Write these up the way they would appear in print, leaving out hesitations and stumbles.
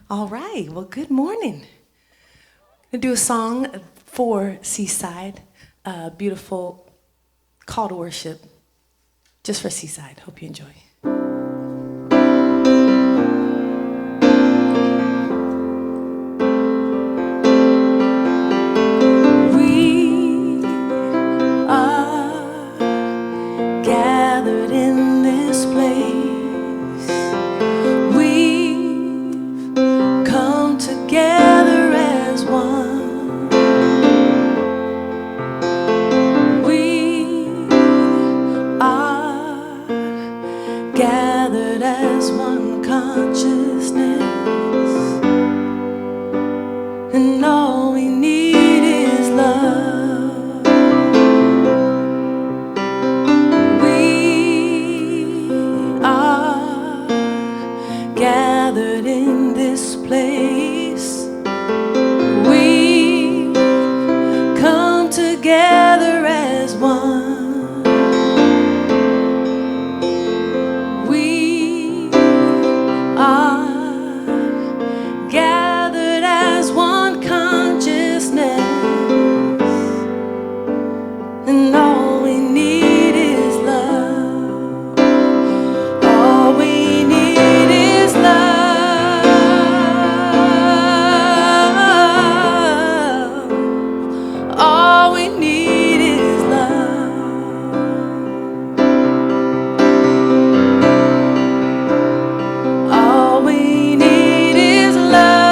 All right, well, good morning. I'm going to do a song for Seaside, a beautiful call to worship, just for Seaside. Hope you enjoy. We are gathered in this place. Together as one, we are gathered as one consciousness, and all we need is love. We are gathered in this place. Together as one, we are gathered as one consciousness, and all we need is love. All we need is love. All we need is love. All we need is love.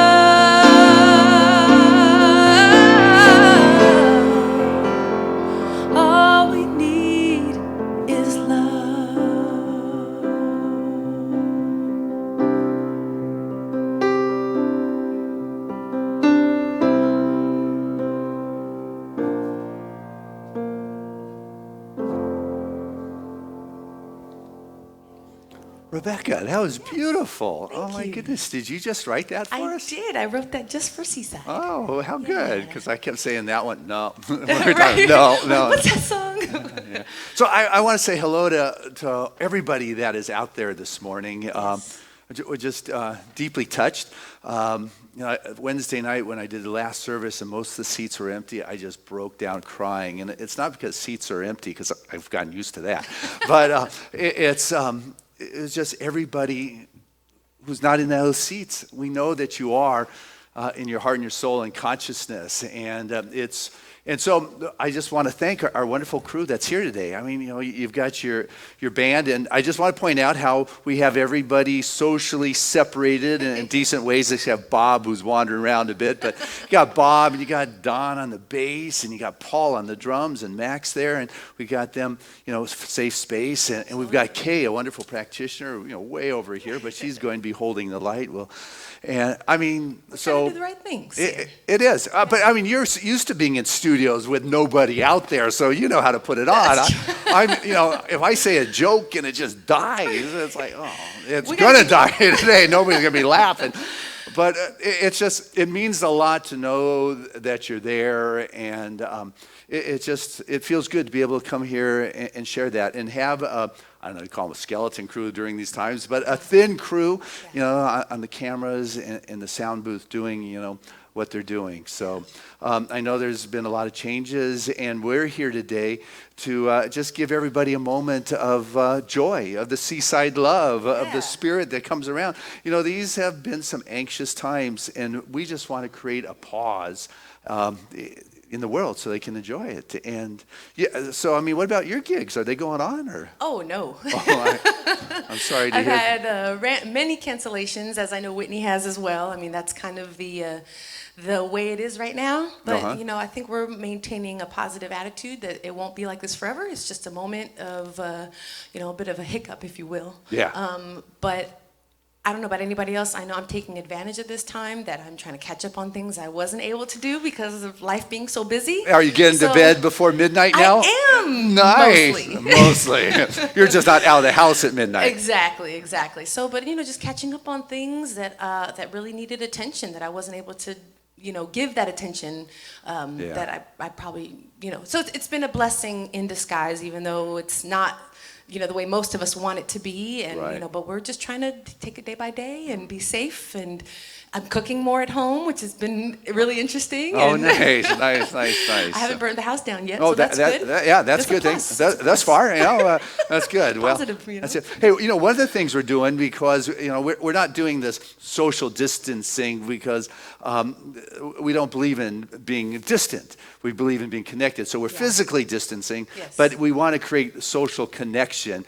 All we need is love. Rebecca, that was beautiful. Thank oh my you. Goodness, did you just write that for I us? did. I wrote that just for Seaside. Oh, how good, because I kept saying that one. No, Right? no. What's that song? Yeah. So I want to say hello to everybody that is out there this morning. we're just deeply touched. Wednesday night when I did the last service and most of the seats were empty, I just broke down crying. And it's not because seats are empty, because I've gotten used to that. But it's just everybody who's not in those seats. We know that you are in your heart and your soul and consciousness. And so I just want to thank our wonderful crew that's here today. I mean, you've got your band, and I just want to point out how we have everybody socially separated in decent ways, except Bob, who's wandering around a bit. But you got Bob, and you got Don on the bass, and you got Paul on the drums, and Max there, and we got them, safe space. And we've got Kay, a wonderful practitioner, way over here, but she's going to be holding the light. And I mean, so do the right things. It is, but I mean, you're used to being in studios with nobody out there, so you know how to put it on. If I say a joke and it just dies, it's like, it's gonna die today. Nobody's gonna be laughing. But it means a lot to know that you're there, and it feels good to be able to come here and share that and have I don't know, you call them a skeleton crew during these times, but a thin crew, on the cameras and the sound booth doing, what they're doing. So I know there's been a lot of changes, and we're here today to just give everybody a moment of joy, of the Seaside love, of the spirit that comes around. These have been some anxious times, and we just want to create a pause in the world so they can enjoy it. And so I mean, what about your gigs? Are they going on, or? Oh no. I'm sorry to hear. I've had many cancellations, as I know Whitney has as well. I mean, that's kind of the way it is right now. But I think we're maintaining a positive attitude that it won't be like this forever. It's just a moment of a bit of a hiccup, if you will. Yeah. But I don't know about anybody else. I know I'm taking advantage of this time, that I'm trying to catch up on things I wasn't able to do because of life being so busy. Are you getting to bed before midnight now? I am. Nice. Mostly. You're just not out of the house at midnight. Exactly. So, but just catching up on things that really needed attention, that I wasn't able to give that attention that I probably So it's been a blessing in disguise, even though it's not the way most of us want it to be, and but we're just trying to take it day by day and be safe. And I'm cooking more at home, which has been really interesting. Oh, and nice. I haven't burned the house down yet, so that's good. That's good. Thus far, that's good. Positive, That's it. Hey, one of the things we're doing, because we're not doing this social distancing because we don't believe in being distant. We believe in being connected. So we're physically distancing, but we want to create social connection.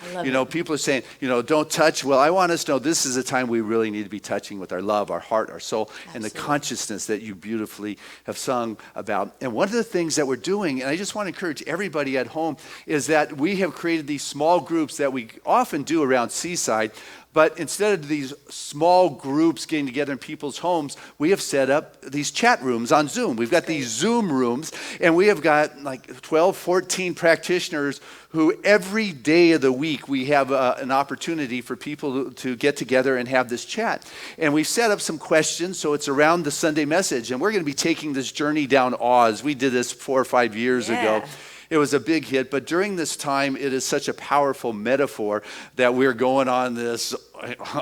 People are saying, don't touch. Well, I want us to know this is a time we really need to be touching with our love, our heart, our soul, and the consciousness that you beautifully have sung about. And one of the things that we're doing, and I just want to encourage everybody at home, is that we have created these small groups that we often do around Seaside. But instead of these small groups getting together in people's homes, we have set up these chat rooms on Zoom. We've got these Zoom rooms, and we have got like 12, 14 practitioners who every day of the week we have an opportunity for people to get together and have this chat. And we set up some questions, so it's around the Sunday message. And we're going to be taking this journey down Oz. We did this 4 or 5 years ago. It was a big hit, but during this time, it is such a powerful metaphor that we're going on this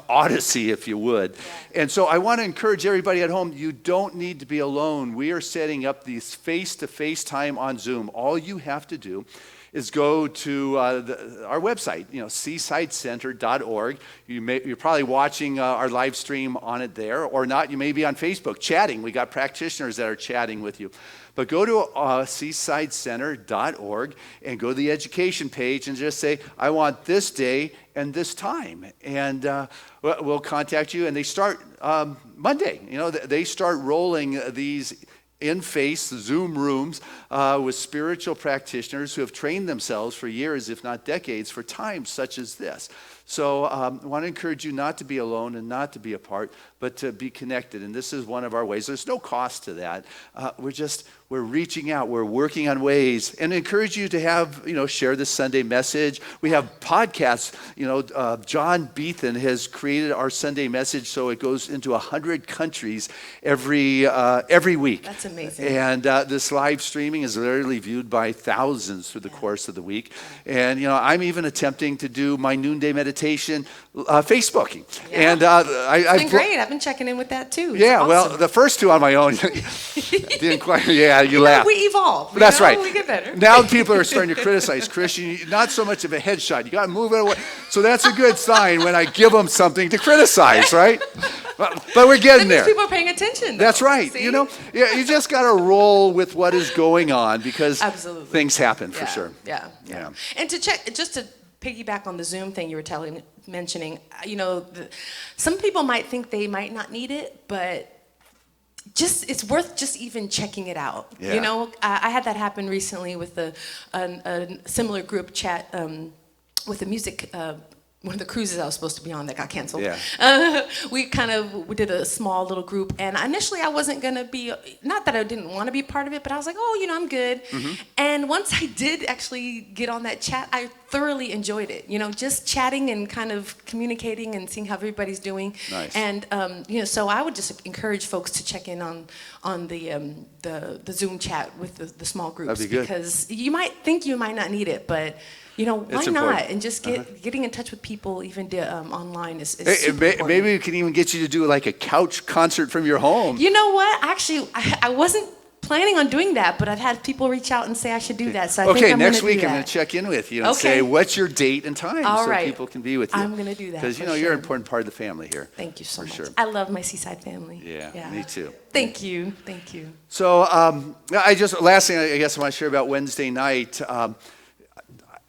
odyssey, if you would. And so I want to encourage everybody at home, you don't need to be alone. We are setting up these face-to-face time on Zoom. All you have to do is go to our website, seasidecenter.org. You're probably watching our live stream on it there, or not. You may be on Facebook chatting. We got practitioners that are chatting with you. But go to seasidecenter.org and go to the education page and just say, I want this day and this time. And we'll contact you. And they start Monday. They start rolling these in-face Zoom rooms with spiritual practitioners who have trained themselves for years, if not decades, for times such as this. So I want to encourage you not to be alone and not to be apart, but to be connected. And this is one of our ways. There's no cost to that. We're reaching out. We're working on ways, and encourage you to have, share this Sunday message. We have podcasts. John Beethan has created our Sunday message so it goes into 100 countries every week. That's amazing. And this live streaming is literally viewed by thousands through the course of the week. And I'm even attempting to do my noonday meditation meditation Facebooking. Yeah. And It's been great. I've been checking in with that too. It's yeah, awesome. well, the first two on my own didn't quite, yeah, you laugh. We evolve. That's right. We get better. Now people are starting to criticize Christian. Not so much of a headshot. You got to move it away. So that's a good sign when I give them something to criticize, right? But we're getting That means there. people are paying attention. Though. That's right. See? You know, yeah, you just got to roll with what is going on because Absolutely. things happen for sure. Yeah. And to check, just to piggyback on the Zoom thing you were mentioning, some people might think they might not need it, but it's worth just even checking it out. Yeah. You know, I had that happen recently with a similar group chat with the music. One of the cruises I was supposed to be on that got canceled. Yeah. We did a small little group, and initially I wasn't gonna be, not that I didn't want to be part of it, but I was like, I'm good. Mm-hmm. And once I did actually get on that chat, I thoroughly enjoyed it. Just chatting and kind of communicating and seeing how everybody's doing. Nice. And so I would just encourage folks to check in on the Zoom chat with the small groups. That'd be good. Because you might think you might not need it, but why It's not? important. And just getting in touch with people, even online, is super important. Maybe we can even get you to do like a couch concert from your home. You know what? Actually, I wasn't planning on doing that, but I've had people reach out and say I should do that. So I think I'm next gonna week do I'm that. going to check in with you and Okay. say, what's your date and time All so right. people can be with you. I'm going to do that. Because, for you're sure. an important part of the family here. Thank you so for much. sure. I love my Seaside family. Yeah, me too. Thank you. So last thing I guess I want to share about Wednesday night,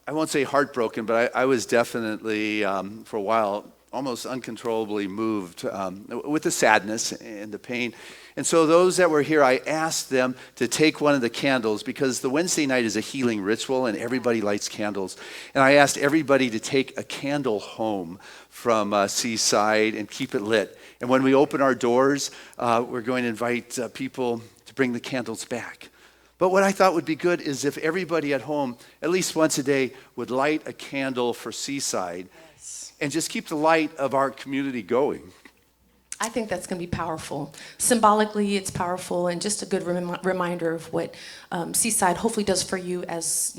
I won't say heartbroken, but I was definitely, for a while, almost uncontrollably moved with the sadness and the pain. And so those that were here, I asked them to take one of the candles because the Wednesday night is a healing ritual and everybody lights candles. And I asked everybody to take a candle home from Seaside and keep it lit. And when we open our doors, we're going to invite people to bring the candles back. But what I thought would be good is if everybody at home, at least once a day, would light a candle for Seaside and just keep the light of our community going. I think that's going to be powerful. Symbolically, it's powerful, and just a good reminder of what Seaside hopefully does for you, as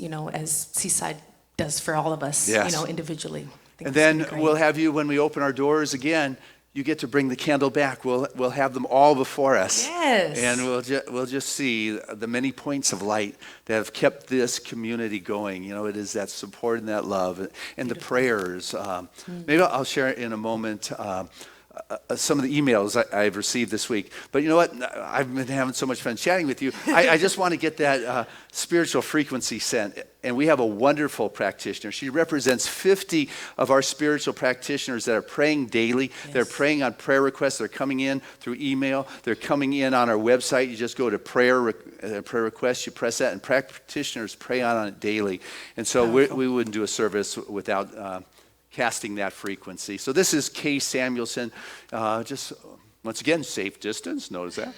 Seaside does for all of us, Yes. Individually. And then we'll have you, when we open our doors again, you get to bring the candle back. We'll have them all before us. Yes. And we'll just see the many points of light that have kept this community going. It is that support and that love and the prayers. Maybe I'll share in a moment some of the emails I've received this week. But you know what? I've been having so much fun chatting with you. I just want to get that spiritual frequency sent. And we have a wonderful practitioner. She represents 50 of our spiritual practitioners that are praying daily. Yes. They're praying on prayer requests. They're coming in through email. They're coming in on our website. You just go to prayer requests. You press that, and practitioners pray on it daily. And so we wouldn't do a service without casting that frequency. So this is Kay Samuelson. Just once again, safe distance. Notice that.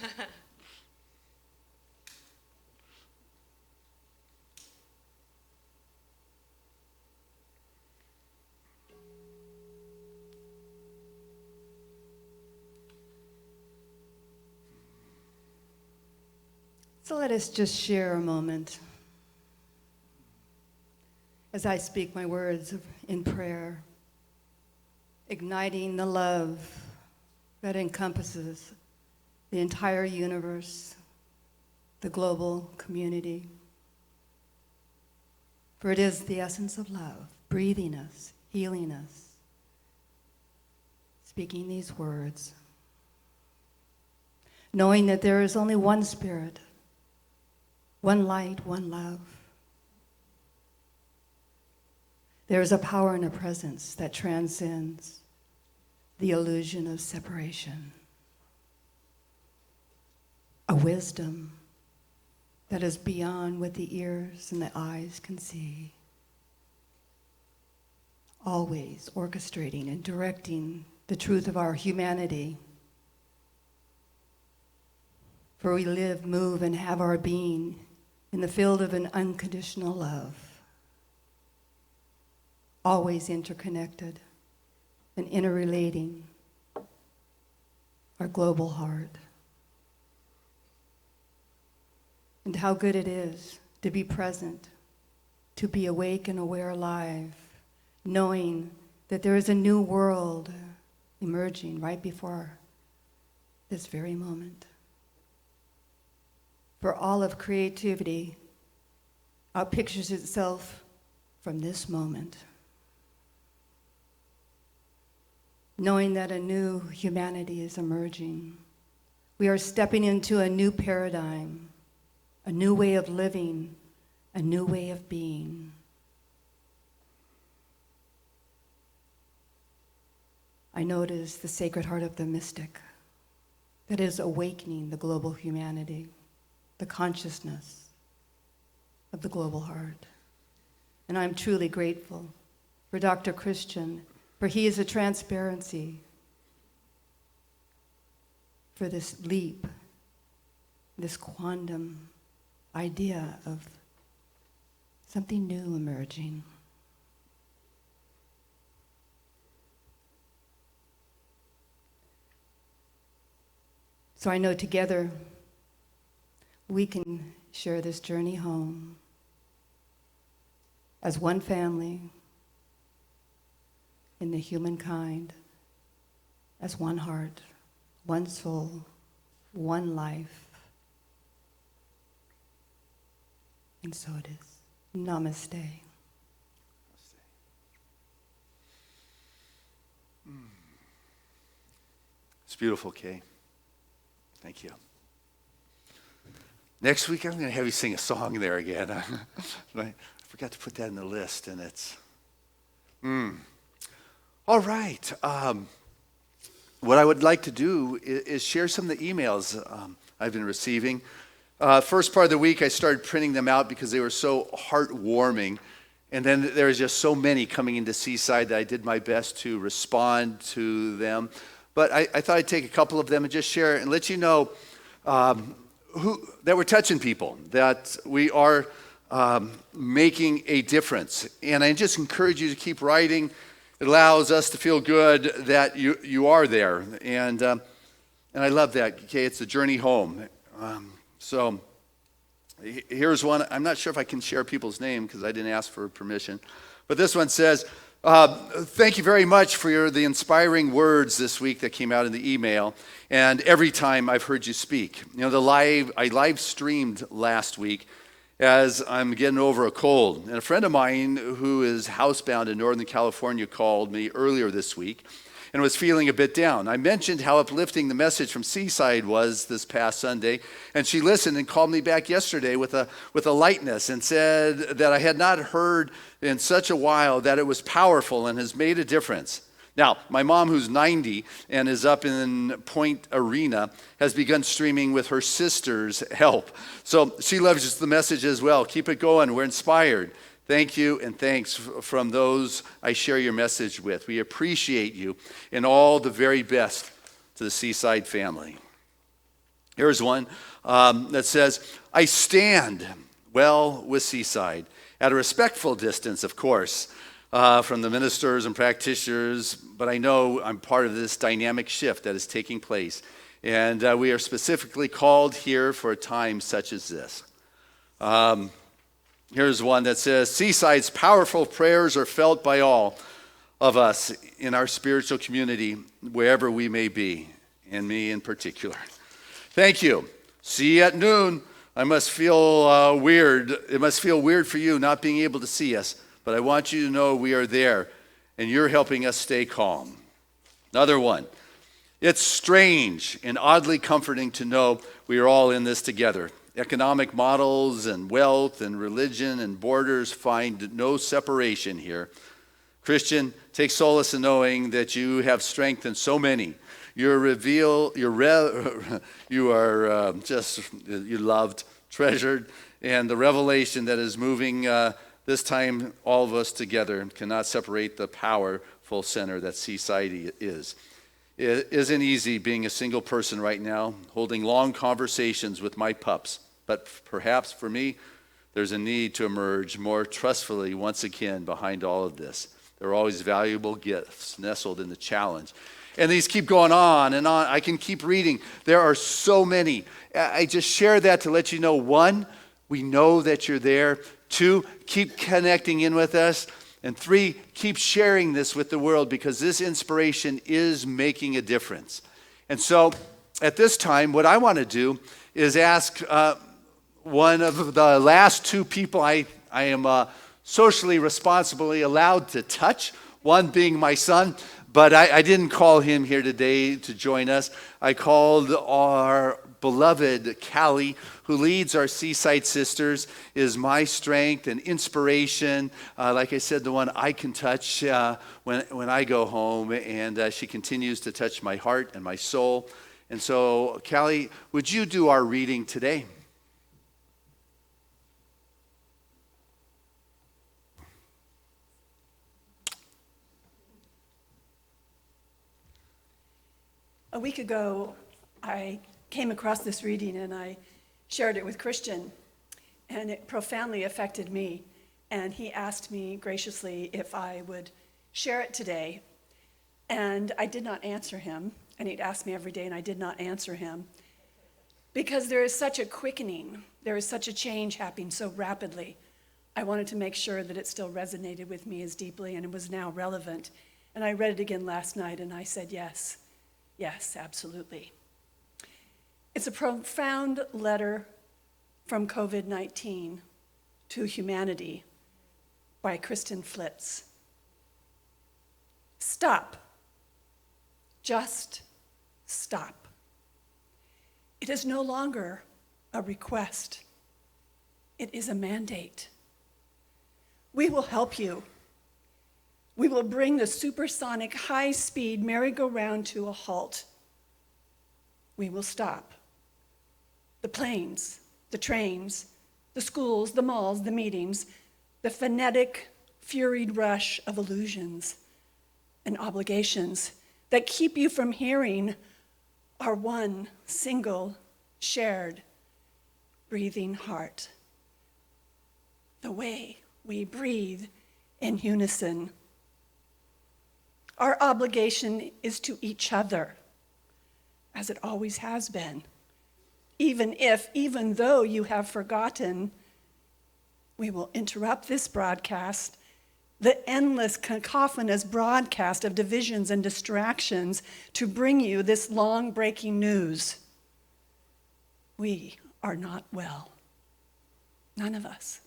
So let us just share a moment as I speak my words in prayer, igniting the love that encompasses the entire universe, the global community. For it is the essence of love, breathing us, healing us, speaking these words, knowing that there is only one Spirit, one light, one love. There is a power and a presence that transcends the illusion of separation. A wisdom that is beyond what the ears and the eyes can see. Always orchestrating and directing the truth of our humanity. For we live, move, and have our being in the field of an unconditional love. Always interconnected and interrelating our global heart. And how good it is to be present, to be awake and aware alive, knowing that there is a new world emerging right before this very moment. For all of creativity outpictures itself from this moment. Knowing that a new humanity is emerging, we are stepping into a new paradigm, a new way of living, a new way of being. I know it is the Sacred Heart of the Mystic that is awakening the global humanity, the consciousness of the global heart. And I'm truly grateful for Dr. Christian, for he is a transparency for this leap, this quantum idea of something new emerging. So I know together we can share this journey home as one family in the humankind, as one heart, one soul, one life. And so it is. Namaste. It's beautiful, Kay. Thank you. Next week, I'm going to have you sing a song there again. I forgot to put that in the list, and it's... All right. What I would like to do is share some of the emails I've been receiving. First part of the week, I started printing them out because they were so heartwarming. And then there was just so many coming into Seaside that I did my best to respond to them. But I thought I'd take a couple of them and just share it and let you know that we're touching people, that we are making a difference. And I just encourage you to keep writing. It allows us to feel good that you are there. And I love that. Okay, it's a journey home. So here's one. I'm not sure if I can share people's name because I didn't ask for permission. But this one says, thank you very much for the inspiring words this week that came out in the email. And every time I've heard you speak. You know, I live streamed last week as I'm getting over a cold. And a friend of mine who is housebound in Northern California called me earlier this week and was feeling a bit down. I mentioned how uplifting the message from Seaside was this past Sunday, and she listened and called me back yesterday with a lightness and said that I had not heard in such a while that it was powerful and has made a difference. Now, my mom, who's 90 and is up in Point Arena, has begun streaming with her sister's help. So she loves the message as well. Keep it going. We're inspired. Thank you, and thanks from those I share your message with. We appreciate you and all the very best to the Seaside family. Here's one that says, I stand well with Seaside, at a respectful distance, of course, from the ministers and practitioners, but I know I'm part of this dynamic shift that is taking place. And we are specifically called here for a time such as this. Here's one that says, Seaside's powerful prayers are felt by all of us in our spiritual community, wherever we may be, and me in particular. Thank you. See you at noon. I must feel weird. It must feel weird for you not being able to see us, but I want you to know we are there, and you're helping us stay calm. Another one. It's strange and oddly comforting to know we are all in this together. Economic models and wealth and religion and borders find no separation here. Christian, take solace in knowing that you have strengthened so many. You're loved, treasured, and the revelation that is moving this time all of us together cannot separate the powerful center that Seaside is. It isn't easy being a single person right now, holding long conversations with my pups. But perhaps for me, there's a need to emerge more trustfully once again behind all of this. There are always valuable gifts nestled in the challenge. And these keep going on and on. I can keep reading. There are so many. I just share that to let you know, one, we know that you're there. Two, keep connecting in with us. And 3, keep sharing this with the world because this inspiration is making a difference. And so at this time, what I want to do is ask one of the last 2 people I am socially responsibly allowed to touch, one being my son, but I didn't call him here today to join us. I called our beloved Callie, who leads our Seaside Sisters, is my strength and inspiration. Like I said, the one I can touch when I go home, and she continues to touch my heart and my soul. And so, Callie, would you do our reading today? A week ago, I came across this reading and I shared it with Christian, and it profoundly affected me. And he asked me graciously if I would share it today. And I did not answer him. And he'd ask me every day, and I did not answer him. Because there is such a quickening, there is such a change happening so rapidly. I wanted to make sure that it still resonated with me as deeply and it was now relevant. And I read it again last night, and I said, yes. Yes, absolutely. It's a profound letter from COVID-19 to humanity by Kristen Flitz. Stop. Just stop. It is no longer a request. It is a mandate. We will help you. We will bring the supersonic, high-speed merry-go-round to a halt. We will stop. The planes, the trains, the schools, the malls, the meetings, the frenetic, furied rush of illusions and obligations that keep you from hearing our one single, shared, breathing heart. The way we breathe in unison. Our obligation is to each other, as it always has been. Even though you have forgotten, we will interrupt this broadcast, the endless cacophonous broadcast of divisions and distractions, to bring you this long breaking news. We are not well. None of us.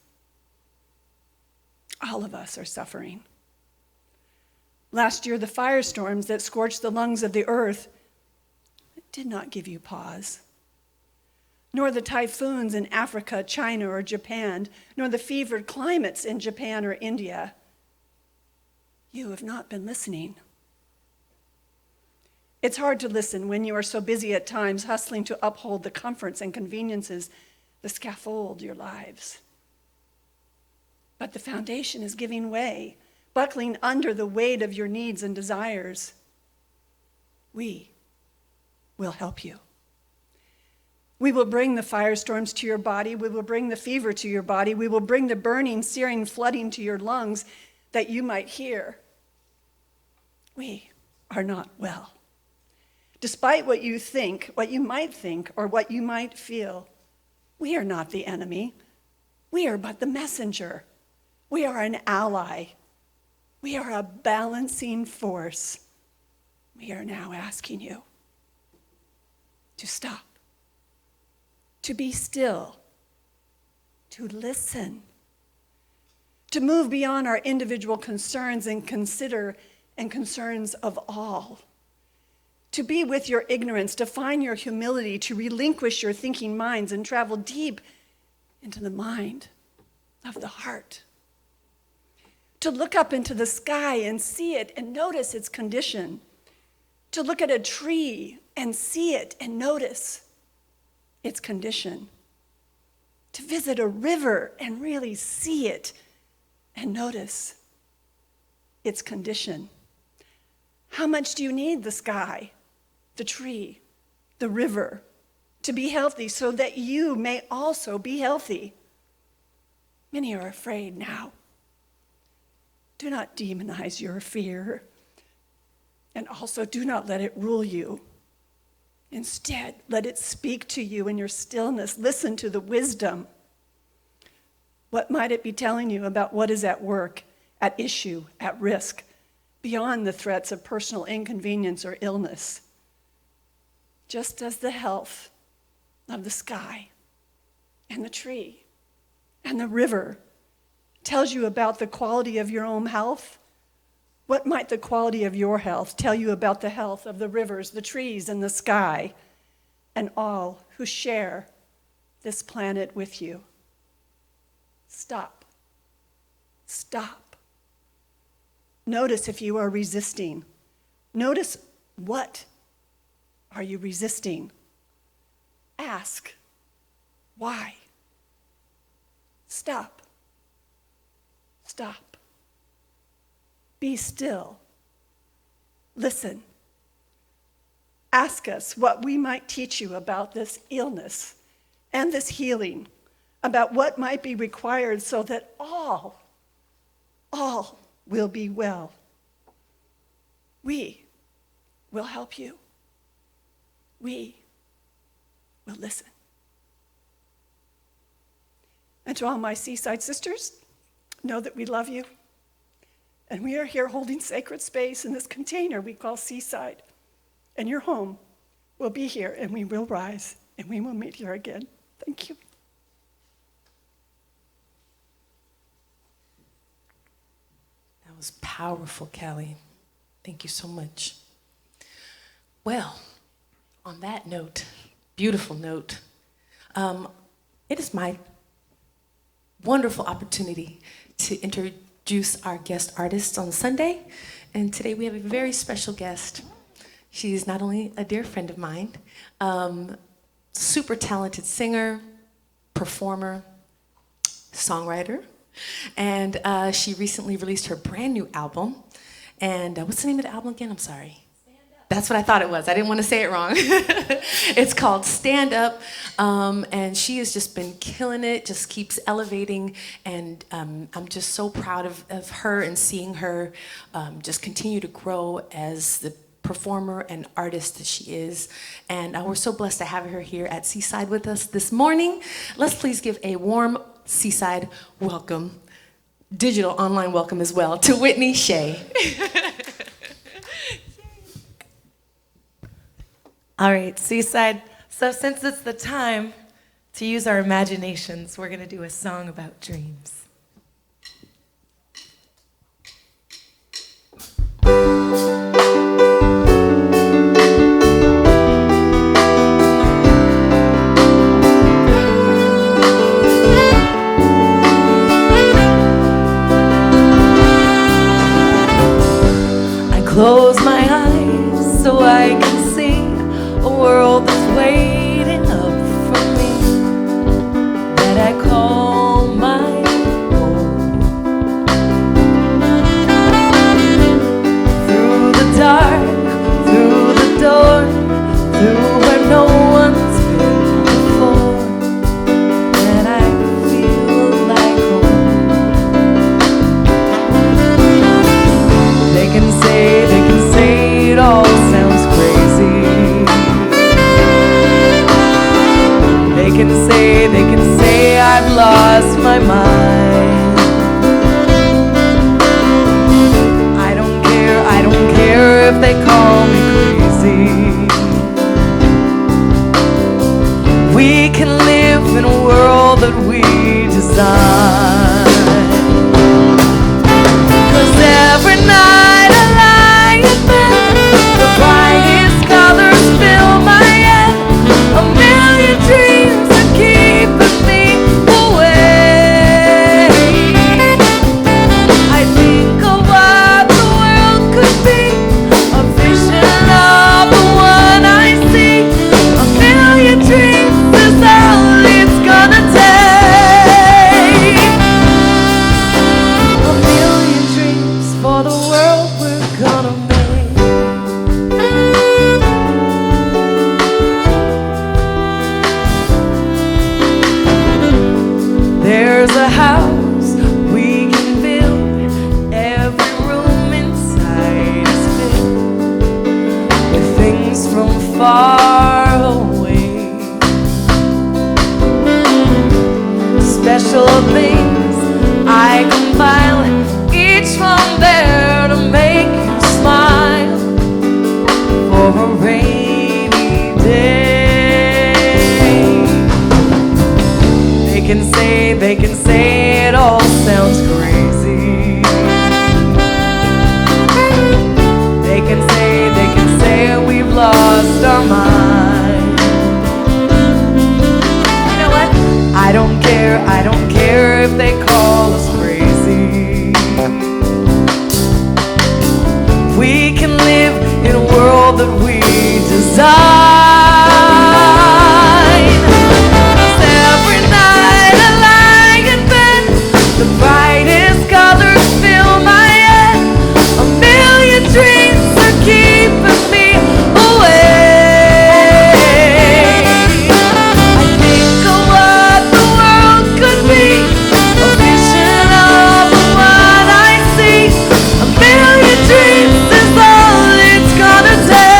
All of us are suffering. Last year, the firestorms that scorched the lungs of the earth did not give you pause, nor the typhoons in Africa, China, or Japan, nor the fevered climates in Japan or India. You have not been listening. It's hard to listen when you are so busy at times hustling to uphold the comforts and conveniences that scaffold your lives. But the foundation is giving way, buckling under the weight of your needs and desires. We will help you. We will bring the firestorms to your body. We will bring the fever to your body. We will bring the burning, searing, flooding to your lungs that you might hear. We are not well. Despite what you think, what you might think, or what you might feel, we are not the enemy. We are but the messenger. We are an ally. We are a balancing force. We are now asking you to stop, to be still, to listen, to move beyond our individual concerns and concerns of all, to be with your ignorance, to find your humility, to relinquish your thinking minds and travel deep into the mind of the heart, to look up into the sky and see it and notice its condition, to look at a tree and see it and notice its condition, to visit a river and really see it and notice its condition. How much do you need the sky, the tree, the river to be healthy so that you may also be healthy? Many are afraid now. Do not demonize your fear, and also do not let it rule you. Instead, let it speak to you in your stillness. Listen to the wisdom. What might it be telling you about what is at work at issue, at risk, beyond the threats of personal inconvenience or illness. Just as the health of the sky and the tree and the river tells you about the quality of your own health, what might the quality of your health tell you about the health of the rivers, the trees, and the sky, and all who share this planet with you? Stop. Stop. Notice if you are resisting. Notice what are you resisting? Ask, why? Stop. Stop. Be still. Listen. Ask us what we might teach you about this illness and this healing, about what might be required so that all will be well. We will help you. We will listen. And to all my Seaside sisters, know that we love you. And we are here holding sacred space in this container we call Seaside. And your home will be here, and we will rise, and we will meet here again. Thank you. That was powerful, Kelly. Thank you so much. Well, on that note, beautiful note, it is my wonderful opportunity to introduce our guest artists on Sunday. And today we have a very special guest. She's not only a dear friend of mine, super talented singer, performer, songwriter, and she recently released her brand new album. And what's the name of the album again? I'm sorry. That's what I thought it was. I didn't want to say it wrong. It's called Stand Up, and she has just been killing it, just keeps elevating, and I'm just so proud of her and seeing her just continue to grow as the performer and artist that she is. And we're so blessed to have her here at Seaside with us this morning. Let's please give a warm Seaside welcome, digital online welcome as well, to Whitney Shea. All right, Seaside. So since it's the time to use our imaginations, we're going to do a song about dreams. I close my eyes so I can see a world that's waiting up for me, that I call my own. Through the dark, through the door, through where no one's been before, and I feel like home. They can say it all sounds crazy. They can say I've lost my mind. I don't care if they call me crazy. We can live in a world that we design. 'Cause every night I lie in bed, the brightest colors fill my head, a million dreams are keeping me awake. I think of what the world could be, a vision of the one I see. A million dreams is all it's gonna take. A million dreams for the world we're gonna make. There's a house we can build, every room inside is filled with things from far away, special things I compile, each They can say it all sounds crazy. They can say we've lost our mind. You know what? I don't care if they call us crazy. We can live in a world that we design. The brightest colors fill my head. A million dreams are keeping me awake. I think of what the world could be, a vision of what I see. A million dreams is all it's gonna take.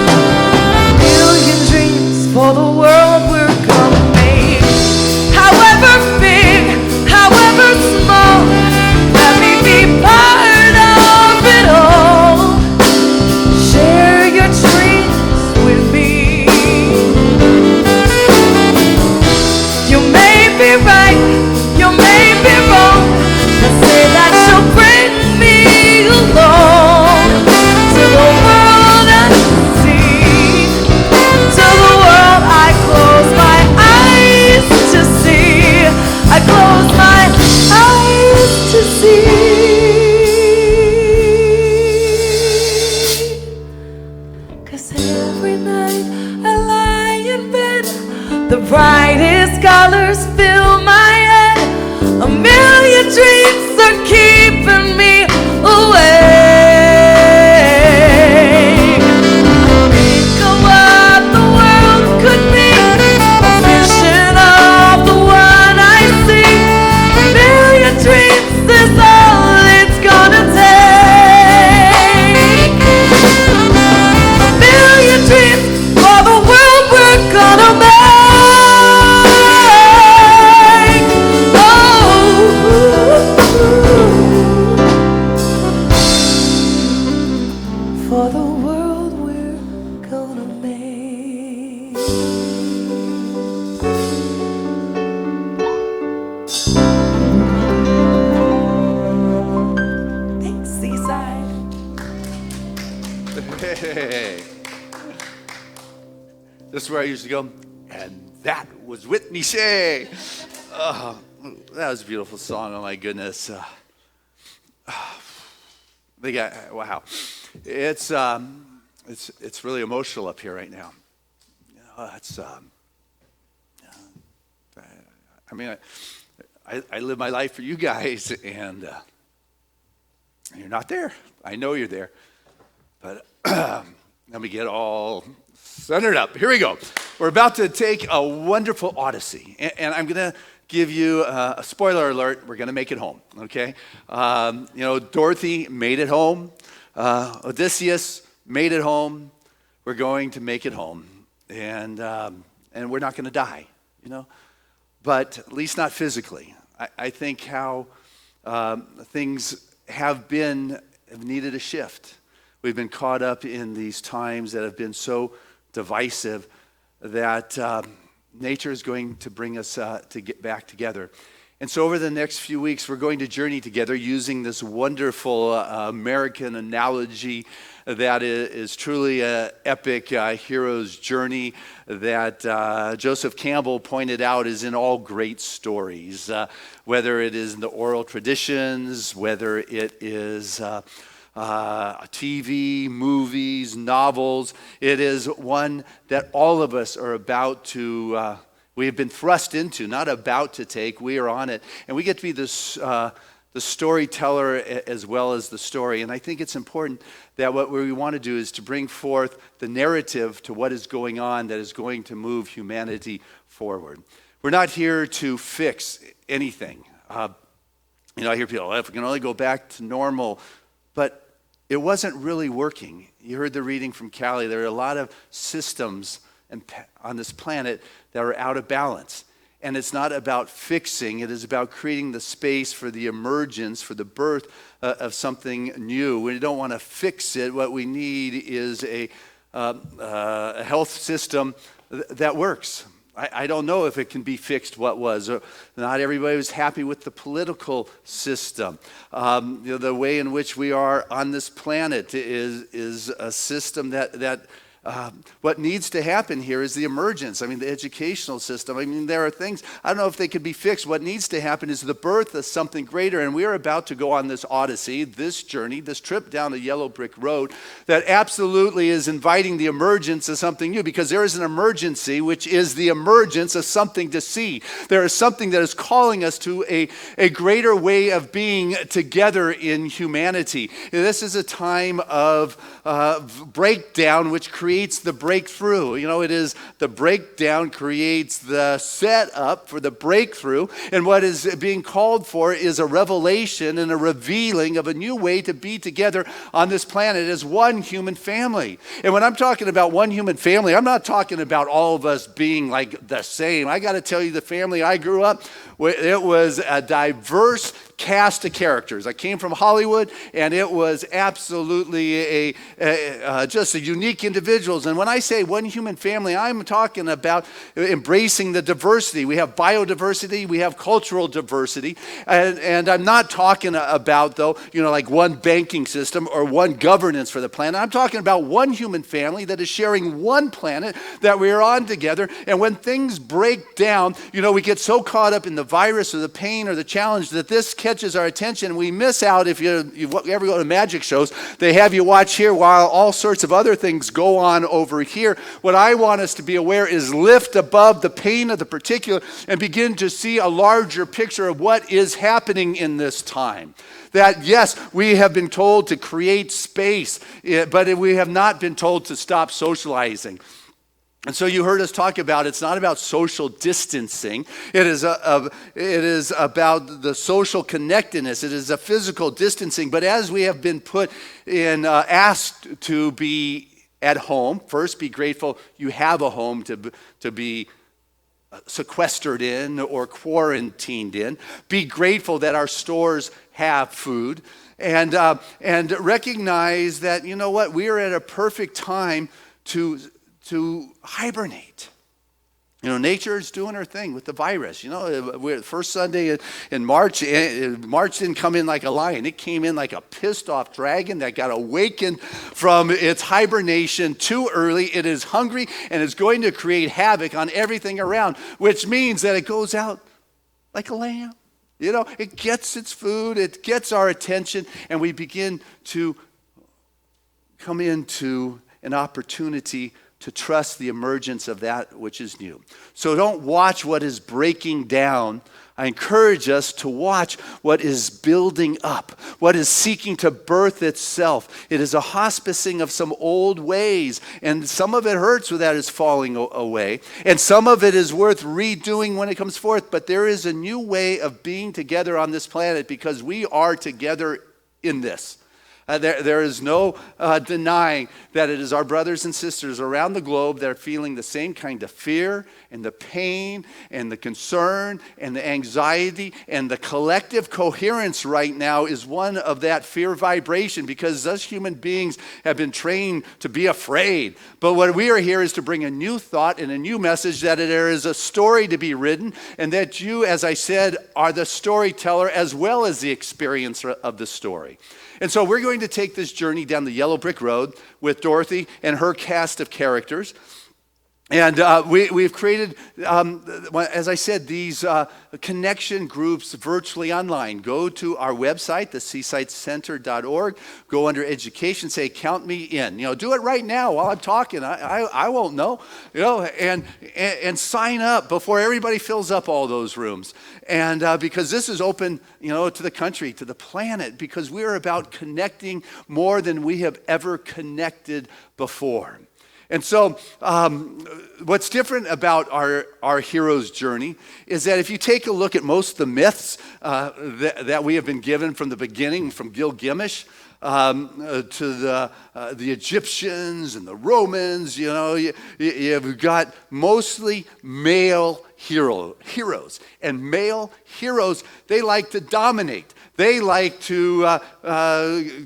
A million dreams for the world we're gonna make. However big, however small, let me be part of it all. Share your dreams with me. You may be right, you may be wrong, but say that you'll bring me along to the world unseen, to the world I close my eyes to see. I close my eyes to see. 'Cause every night I lie in bed, the brightest colors fill my head. A million dreams are keeping me awake. Think of what the world could be, a vision of the one I see. A million dreams is all it's gonna take. A million dreams for the world we're gonna make. For the world we're gonna make. Thanks, Seaside. Hey. This is where I used to go, and that was Whitney Shea. Oh, that was a beautiful song. Oh my goodness. They got, wow. It's really emotional up here right now. You know, I mean, I live my life for you guys, and you're not there. I know you're there. But let me get all centered up. Here we go. We're about to take a wonderful odyssey, and I'm going to give you a spoiler alert. We're going to make it home, okay? You know, Dorothy made it home. Odysseus made it home. We're going to make it home, and we're not going to die, you know? But at least not physically. I think how things have needed a shift. We've been caught up in these times that have been so divisive that nature is going to bring us to get back together. And so over the next few weeks, we're going to journey together using this wonderful American analogy that is truly an epic hero's journey that Joseph Campbell pointed out is in all great stories, whether it is in the oral traditions, whether it is TV, movies, novels. It is one that all of us are about to, we have been thrust into, not about to take. We are on it. And we get to be this, the storyteller as well as the story. And I think it's important that what we want to do is to bring forth the narrative to what is going on that is going to move humanity forward. We're not here to fix anything. You know, I hear people, if we can only go back to normal, but it wasn't really working. You heard the reading from Callie. There are a lot of systems on this planet that are out of balance. And it's not about fixing. It is about creating the space for the emergence, for the birth of something new. We don't want to fix it. What we need is a health system that works. I don't know if it can be fixed what was. Not everybody was happy with the political system. The way in which we are on this planet is a system that what needs to happen here is the emergence. I mean, the educational system. I mean, there are things, I don't know if they could be fixed. What needs to happen is the birth of something greater. And we are about to go on this odyssey, this journey, this trip down a yellow brick road that absolutely is inviting the emergence of something new, because there is an emergency, which is the emergence of something to see. There is something that is calling us to a greater way of being together in humanity. This is a time of breakdown, which creates the breakthrough. It is the breakdown creates the setup for the breakthrough. And what is being called for is a revelation and a revealing of a new way to be together on this planet as one human family. And when I'm talking about one human family, I'm not talking about all of us being like the same. I got to tell you, the family I grew up, it was a diverse cast of characters. I came from Hollywood, and it was absolutely just a unique individuals. And when I say one human family, I'm talking about embracing the diversity. We have biodiversity, we have cultural diversity, and I'm not talking about, though, like one banking system or one governance for the planet. I'm talking about one human family that is sharing one planet that we are on together. And when things break down, we get so caught up in the virus or the pain or the challenge that this catches our attention. We miss out. If you ever go to magic shows, they have you watch here while all sorts of other things go on over here. What I want us to be aware is lift above the pain of the particular and begin to see a larger picture of what is happening in this time. That, yes, we have been told to create space, but we have not been told to stop socializing. And so you heard us talk about, it's not about social distancing. It is about the social connectedness. It is a physical distancing. But as we have been put in, asked to be at home, first be grateful you have a home to be sequestered in or quarantined in. Be grateful that our stores have food. And recognize that, we are at a perfect time to hibernate. Nature is doing her thing with the virus. We're first Sunday in March. March didn't come in like a lion. It came in like a pissed off dragon that got awakened from its hibernation too early. It is hungry and is going to create havoc on everything around, which means that it goes out like a lamb. It gets its food, it gets our attention, and we begin to come into an opportunity to trust the emergence of that which is new. So don't watch what is breaking down. I encourage us to watch what is building up, what is seeking to birth itself. It is a hospicing of some old ways, and some of it hurts when that is falling away, and some of it is worth redoing when it comes forth. But there is a new way of being together on this planet because we are together in this. There is no denying that it is our brothers and sisters around the globe that are feeling the same kind of fear and the pain and the concern and the anxiety, and the collective coherence right now is one of that fear vibration, because us human beings have been trained to be afraid. But what we are here is to bring a new thought and a new message, that there is a story to be written, and that you, as I said, are the storyteller as well as the experiencer of the story. And so we're going to take this journey down the yellow brick road with Dorothy and her cast of characters. And we've created, as I said, these connection groups virtually online. Go to our website, theseasidecenter.org. Go under education, say, count me in. Do it right now while I'm talking. I won't know. And sign up before everybody fills up all those rooms. And because this is open, to the country, to the planet, because we're about connecting more than we have ever connected before. And so what's different about our hero's journey is that if you take a look at most of the myths that we have been given from the beginning, from Gilgamesh, to the Egyptians and the Romans. You've got mostly male heroes. And male heroes, they like to dominate. They like to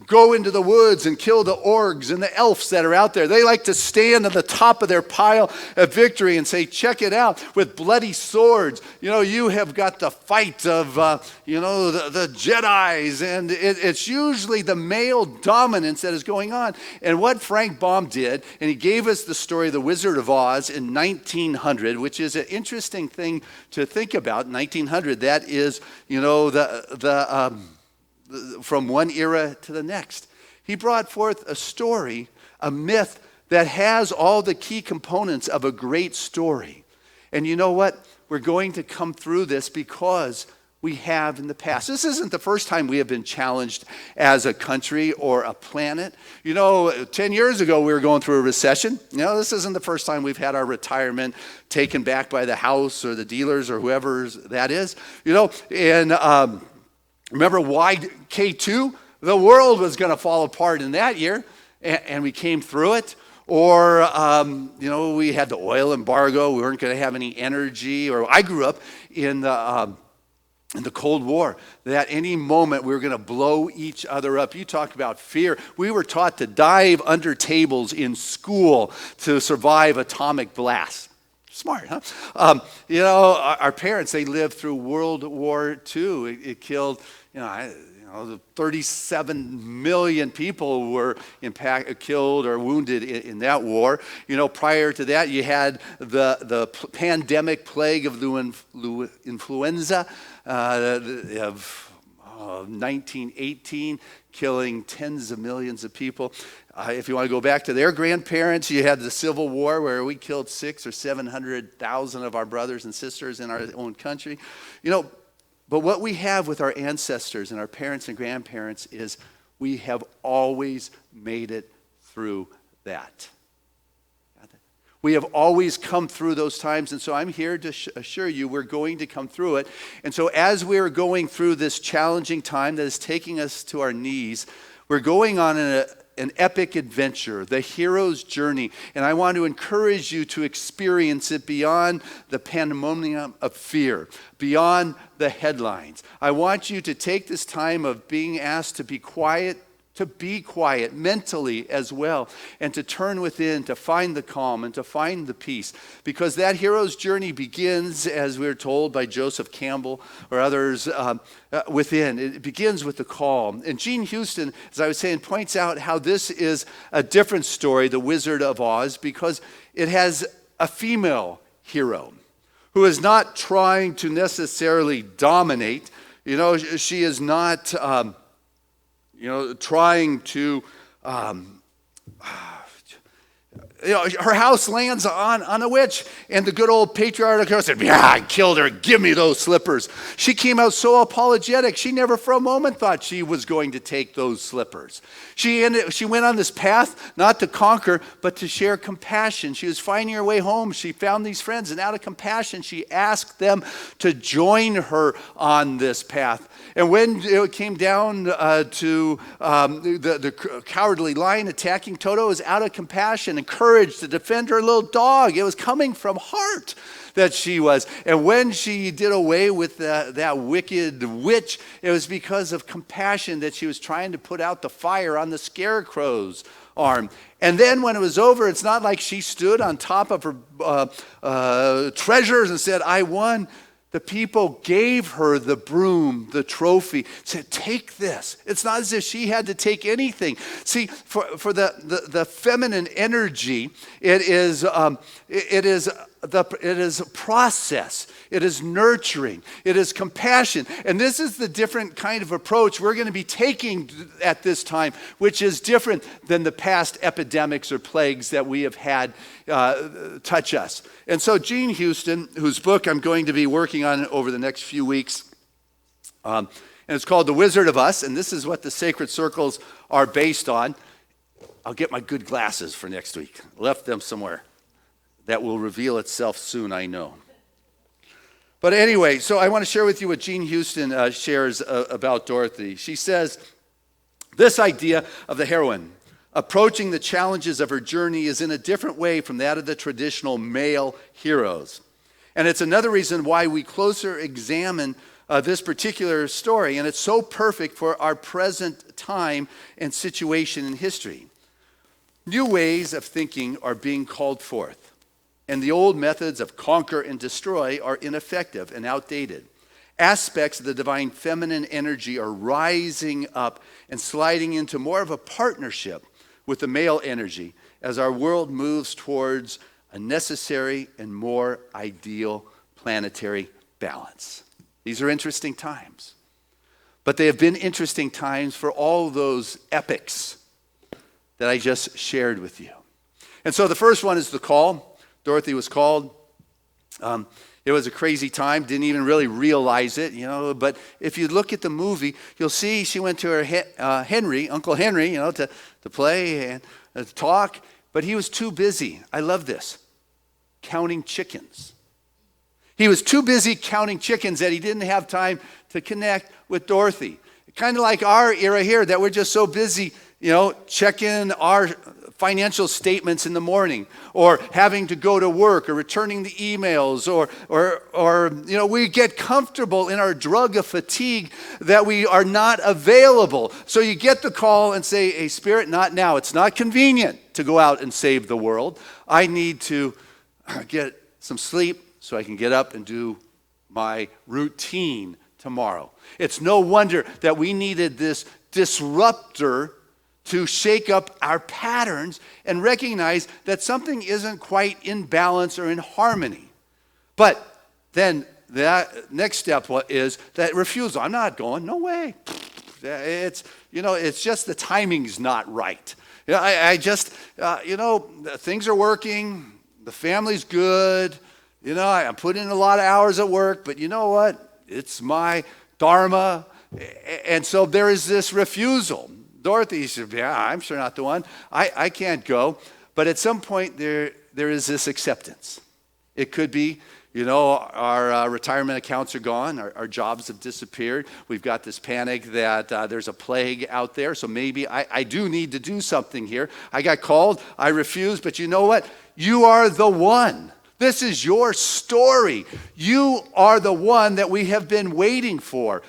go into the woods and kill the orcs and the elves that are out there. They like to stand on the top of their pile of victory and say, check it out, with bloody swords. You have got the fight of, the Jedis. And it's usually the male dominance that is going on. And what Frank Baum did, and he gave us the story of the Wizard of Oz in 1900, which is an interesting thing to think about. 1900, that is, from one era to the next. He brought forth a story, a myth that has all the key components of a great story. And you know what? We're going to come through this because we have in the past. This isn't the first time we have been challenged as a country or a planet. 10 years ago we were going through a recession. This isn't the first time we've had our retirement taken back by the house or the dealers or whoever that is. And remember YK2? The world was going to fall apart in that year, and we came through it. Or, we had the oil embargo. We weren't going to have any energy. Or I grew up in the Cold War, that any moment we were going to blow each other up. You talk about fear. We were taught to dive under tables in school to survive atomic blasts. Smart, huh? Our parents, they lived through World War II. It killed, 37 million people were killed or wounded in that war. Prior to that, you had the pandemic plague of influenza of 1918, killing tens of millions of people. If you want to go back to their grandparents, you had the Civil War where we killed 600,000 or 700,000 of our brothers and sisters in our own country. But what we have with our ancestors and our parents and grandparents is we have always made it through that. We have always come through those times, and so I'm here to assure you we're going to come through it. And so as we're going through this challenging time that is taking us to our knees, we're going on an epic adventure, the hero's journey. And I want to encourage you to experience it beyond the pandemonium of fear, beyond the headlines. I want you to take this time of being asked to be quiet mentally as well, and to turn within, to find the calm and to find the peace. Because that hero's journey begins, as we're told by Joseph Campbell or others, within. It begins with the calm. And Gene Houston, as I was saying, points out how this is a different story, The Wizard of Oz, because it has a female hero who is not trying to necessarily dominate. She is not trying to, her house lands on a witch, and the good old patriarchal said, yeah, I killed her, give me those slippers. She came out so apologetic, she never for a moment thought she was going to take those slippers. She went on this path not to conquer, but to share compassion. She was finding her way home. She found these friends, and out of compassion, she asked them to join her on this path. And when it came down to the cowardly lion attacking Toto, it was out of compassion and courage to defend her little dog. It was coming from heart that she was. And when she did away with that wicked witch, it was because of compassion that she was trying to put out the fire on the scarecrow's arm. And then when it was over, it's not like she stood on top of her treasures and said, I won. The people gave her the broom, the trophy, said, take this. It's not as if she had to take anything. See, for the feminine energy, it is a process. It is nurturing. It is compassion. And this is the different kind of approach we're going to be taking at this time, which is different than the past epidemics or plagues that we have had touch us. And so Gene Houston, whose book I'm going to be working on over the next few weeks, and it's called The Wizard of Us, and this is what the sacred circles are based on. I'll get my good glasses for next week. Left them somewhere. That will reveal itself soon, I know. But anyway, so I want to share with you what Gene Houston shares about Dorothy. She says, This idea of the heroine approaching the challenges of her journey is in a different way from that of the traditional male heroes. And it's another reason why we closer examine this particular story, and it's so perfect for our present time and situation in history. New ways of thinking are being called forth, and the old methods of conquer and destroy are ineffective and outdated. Aspects of the divine feminine energy are rising up and sliding into more of a partnership with the male energy as our world moves towards a necessary and more ideal planetary balance. These are interesting times, but they have been interesting times for all those epics that I just shared with you. And so the first one is the call. Dorothy was called. It was a crazy time, didn't even really realize it, but if you look at the movie, you'll see she went to her Uncle Henry, to play and to talk, but he was too busy. I love this. Counting chickens. He was too busy counting chickens that he didn't have time to connect with Dorothy. Kind of like our era here, that we're just so busy, checking our financial statements in the morning, or having to go to work, or returning the emails, or we get comfortable in our drug of fatigue that we are not available. So you get the call and say, "Hey, Spirit, not now. It's not convenient to go out and save the world. I need to get some sleep so I can get up and do my routine tomorrow." It's no wonder that we needed this disruptor to shake up our patterns and recognize that something isn't quite in balance or in harmony. But then that next step is that refusal. I'm not going, no way. It's just the timing's not right. Things are working, the family's good, I'm putting in a lot of hours at work, but you know what? It's my dharma. And so there is this refusal. Dorothy said, "Yeah, I'm sure not the one. I can't go." But at some point, there is this acceptance. It could be, our retirement accounts are gone. Our jobs have disappeared. We've got this panic that there's a plague out there. So maybe I do need to do something here. I got called. I refused. But you know what? You are the one. This is your story. You are the one that we have been waiting for.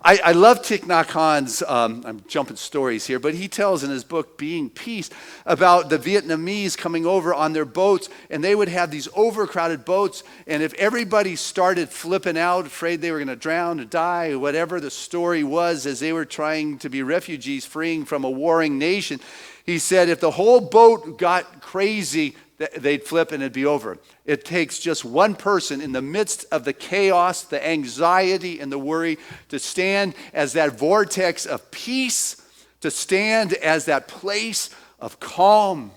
I love Thich Nhat Hanh's, I'm jumping stories here, but he tells in his book, Being Peace, about the Vietnamese coming over on their boats, and they would have these overcrowded boats, and if everybody started flipping out, afraid they were going to drown or die, whatever the story was, as they were trying to be refugees fleeing from a warring nation, he said if the whole boat got crazy, they'd flip and it'd be over. It takes just one person in the midst of the chaos, the anxiety, and the worry to stand as that vortex of peace, to stand as that place of calm.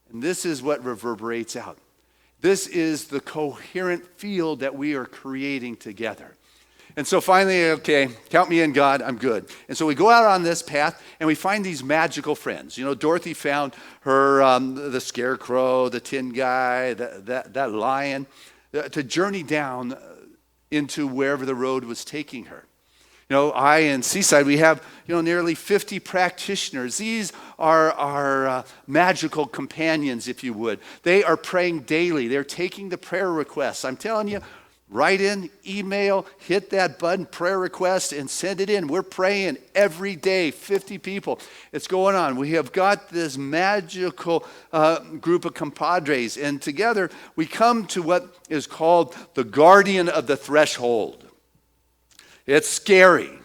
And this is what reverberates out. This is the coherent field that we are creating together. And so finally, okay, count me in, God, I'm good. And so we go out on this path, and we find these magical friends. Dorothy found her, the scarecrow, the tin guy, that lion, to journey down into wherever the road was taking her. I in Seaside, we have, nearly 50 practitioners. These are our magical companions, if you would. They are praying daily. They're taking the prayer requests. I'm telling you, write in, email, hit that button, prayer request, and send it in. We're praying every day, 50 people. It's going on. We have got this magical group of compadres, and together we come to what is called the guardian of the threshold. It's scary.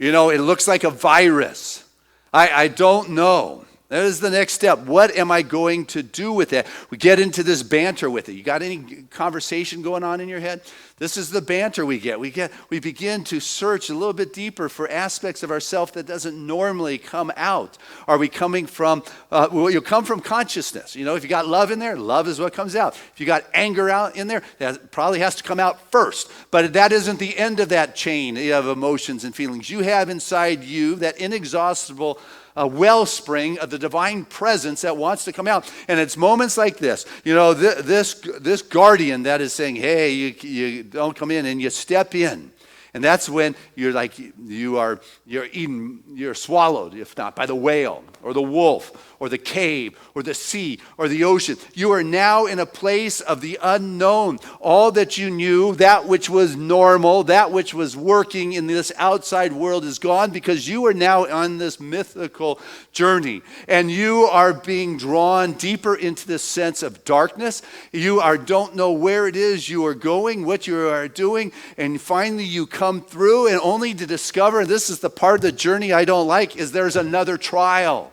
It looks like a virus. I don't know. That is the next step. What am I going to do with it? We get into this banter with it. You got any conversation going on in your head? This is the banter we get. We begin to search a little bit deeper for aspects of ourselves that doesn't normally come out. Are we coming from, you'll come from consciousness. If you got love in there, love is what comes out. If you got anger out in there, that probably has to come out first. But that isn't the end of that chain of emotions and feelings. You have inside you that inexhaustible wellspring of the divine presence that wants to come out. And it's moments like this, this guardian that is saying, hey, you don't come in, and you step in. And that's when you're like, you're swallowed, if not by the whale or the wolf or the cave or the sea or the ocean. You are now in a place of the unknown. All that you knew, that which was normal, that which was working in this outside world is gone, because you are now on this mythical journey. And you are being drawn deeper into this sense of darkness. You don't know where it is you are going, what you are doing, and finally you come through, and only to discover, this is the part of the journey I don't like, is there's another trial.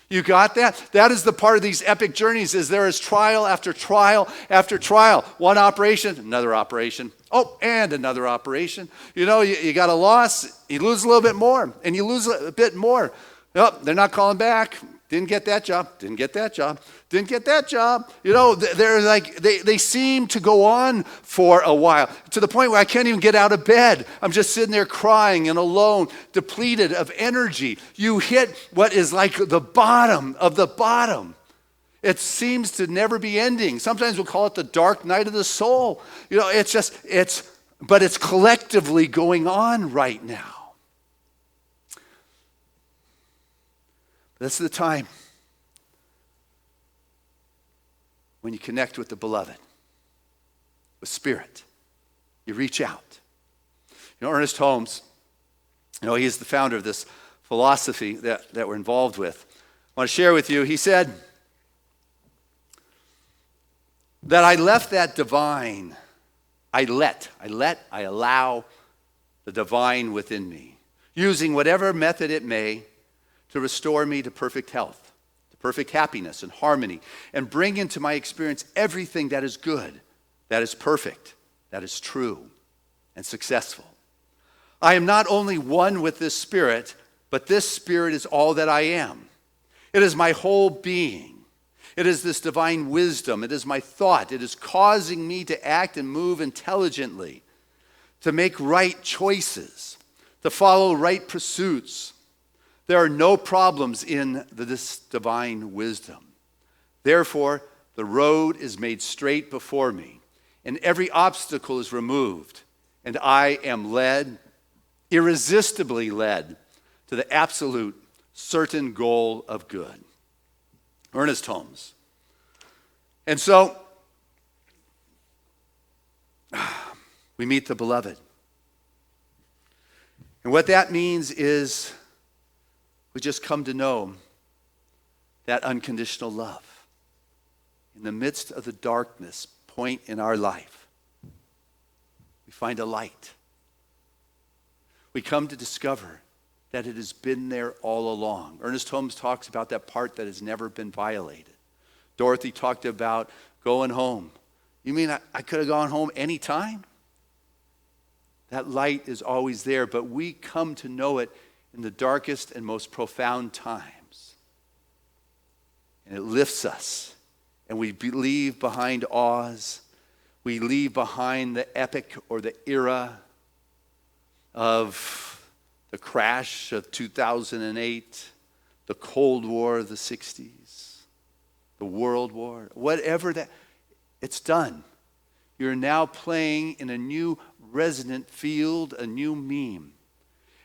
You got that? That is the part of these epic journeys, is there is trial after trial after trial. One operation, another operation. Oh, and another operation. You got a loss, you lose a little bit more, and you lose a bit more. Oh, they're not calling back. Didn't get that job. Didn't get that job. Didn't get that job. They're like, they seem to go on for a while, to the point where I can't even get out of bed. I'm just sitting there crying and alone, depleted of energy. You hit what is like the bottom of the bottom. It seems to never be ending. Sometimes we'll call it the dark night of the soul. But it's collectively going on right now. This is the time when you connect with the beloved, with spirit. You reach out. Ernest Holmes, he is the founder of this philosophy that we're involved with. I want to share with you, he said that I left that divine, I allow the divine within me, using whatever method it may, to restore me to perfect health, to perfect happiness and harmony, and bring into my experience everything that is good, that is perfect, that is true, and successful. I am not only one with this spirit, but this spirit is all that I am. It is my whole being. It is this divine wisdom. It is my thought. It is causing me to act and move intelligently, to make right choices, to follow right pursuits. There are no problems in this divine wisdom. Therefore, the road is made straight before me, and every obstacle is removed, and I am led, irresistibly led, to the absolute certain goal of good. Ernest Holmes. And so, we meet the beloved. And what that means is we just come to know that unconditional love. In the midst of the darkness point in our life, we find a light. We come to discover that it has been there all along. Ernest Holmes talks about that part that has never been violated. Dorothy talked about going home. You mean I could have gone home any time? That light is always there, but we come to know it in the darkest and most profound times. And it lifts us, and we leave behind awes. We leave behind the epic or the era of the crash of 2008, the Cold War of the 60s, the World War, whatever that, it's done. You're now playing in a new resonant field, a new meme.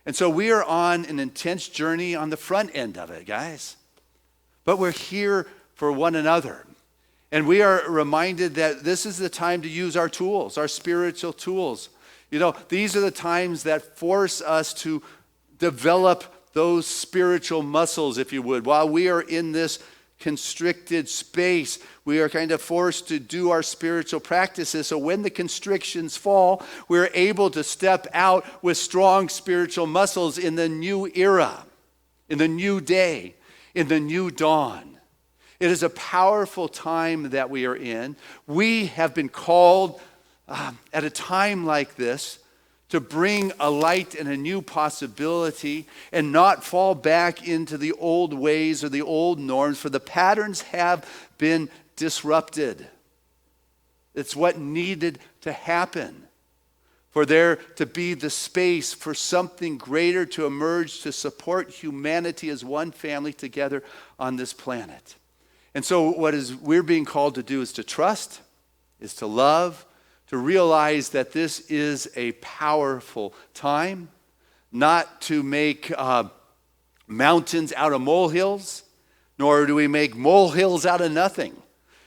And so we are on an intense journey on the front end of it, guys. But we're here for one another. And we are reminded that this is the time to use our tools, our spiritual tools. These are the times that force us to develop those spiritual muscles, if you would. While we are in this constricted space, we are kind of forced to do our spiritual practices. So when the constrictions fall, we're able to step out with strong spiritual muscles in the new era, in the new day, in the new dawn. It is a powerful time that we are in. We have been called at a time like this to bring a light and a new possibility and not fall back into the old ways or the old norms, for the patterns have been disrupted. It's what needed to happen for there to be the space for something greater to emerge to support humanity as one family together on this planet. And so we're being called to do is to trust, is to love, to realize that this is a powerful time, not to make mountains out of molehills, nor do we make molehills out of nothing.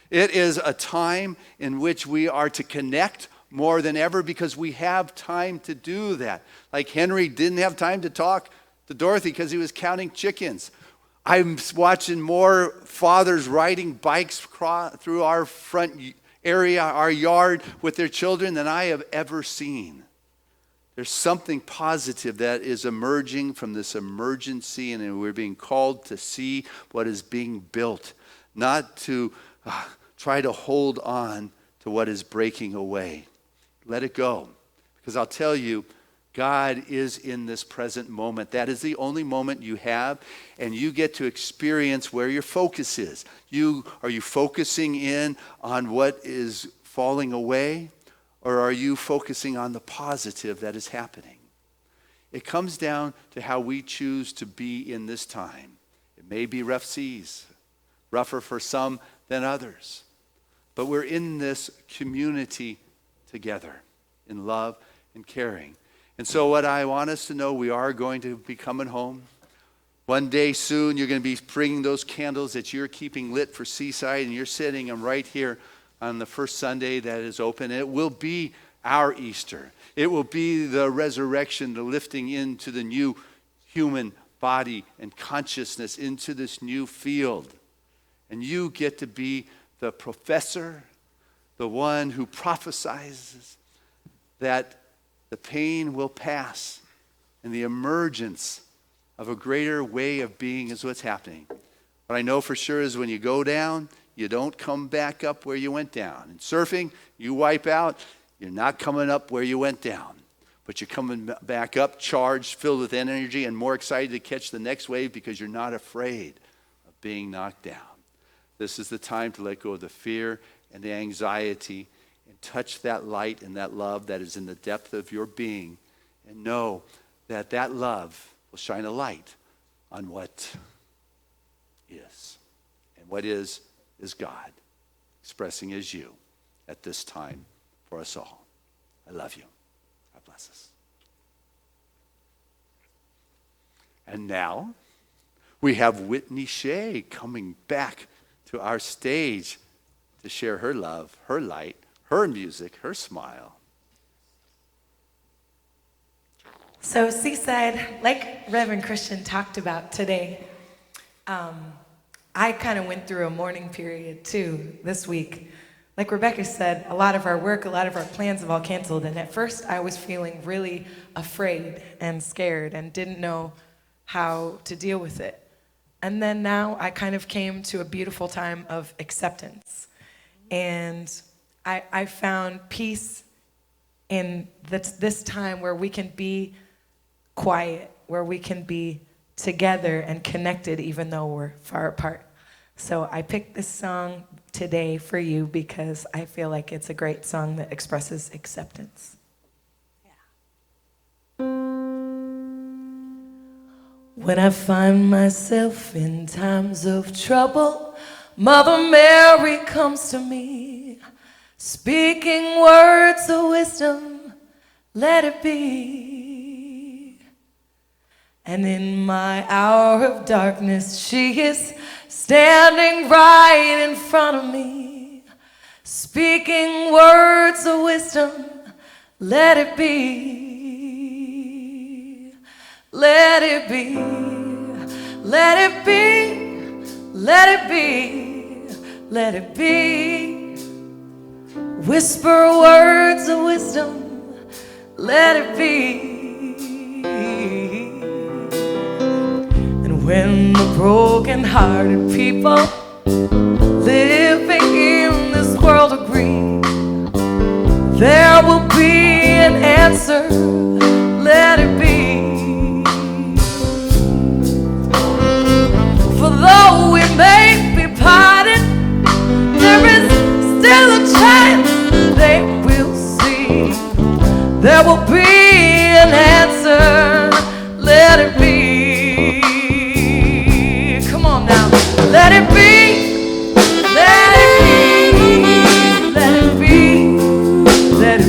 It is a time in which we are to connect more than ever because we have time to do that. Like Henry didn't have time to talk to Dorothy because he was counting chickens. I'm watching more fathers riding bikes through our front area, our yard, with their children than I have ever seen. There's something positive that is emerging from this emergency, and we're being called to see what is being built, not to try to hold on to what is breaking away. Let it go. Because I'll tell you, God is in this present moment. That is the only moment you have, and you get to experience where your focus is. Are you focusing in on what is falling away, or are you focusing on the positive that is happening? It comes down to how we choose to be in this time. It may be rough seas, rougher for some than others, but we're in this community together in love and caring. And so what I want us to know, we are going to be coming home. One day soon, you're going to be bringing those candles that you're keeping lit for Seaside, and you're setting them right here on the first Sunday that is open. And it will be our Easter. It will be the resurrection, the lifting into the new human body and consciousness into this new field. And you get to be the professor, the one who prophesies that the pain will pass and the emergence of a greater way of being is what's happening. What I know for sure is when you go down, you don't come back up where you went down. In surfing, you wipe out, you're not coming up where you went down. But you're coming back up, charged, filled with energy, and more excited to catch the next wave because you're not afraid of being knocked down. This is the time to let go of the fear and the anxiety and touch that light and that love that is in the depth of your being, and know that that love will shine a light on what is. And what is God expressing as you at this time for us all. I love you. God bless us. And now we have Whitney Shea coming back to our stage to share her love, her light, her music, her smile. So Seaside, like Reverend Christian talked about today, I kind of went through a mourning period too this week. Like Rebecca said, a lot of our work, a lot of our plans have all canceled. And at first I was feeling really afraid and scared and didn't know how to deal with it. And then now I kind of came to a beautiful time of acceptance. And I found peace in this time where we can be quiet, where we can be together and connected even though we're far apart. So I picked this song today for you because I feel like it's a great song that expresses acceptance. When I find myself in times of trouble, Mother Mary comes to me, speaking words of wisdom, let it be. And in my hour of darkness, she is standing right in front of me, speaking words of wisdom, let it be. Let it be, let it be, let it be, let it be. Whisper words of wisdom, let it be. And when the broken-hearted people living in this world agree, there will be an answer, let it be. For though we may be parted, there is still a chance they will see. There will be an answer, let it be. Come on now, let it be, let it be, let it be, let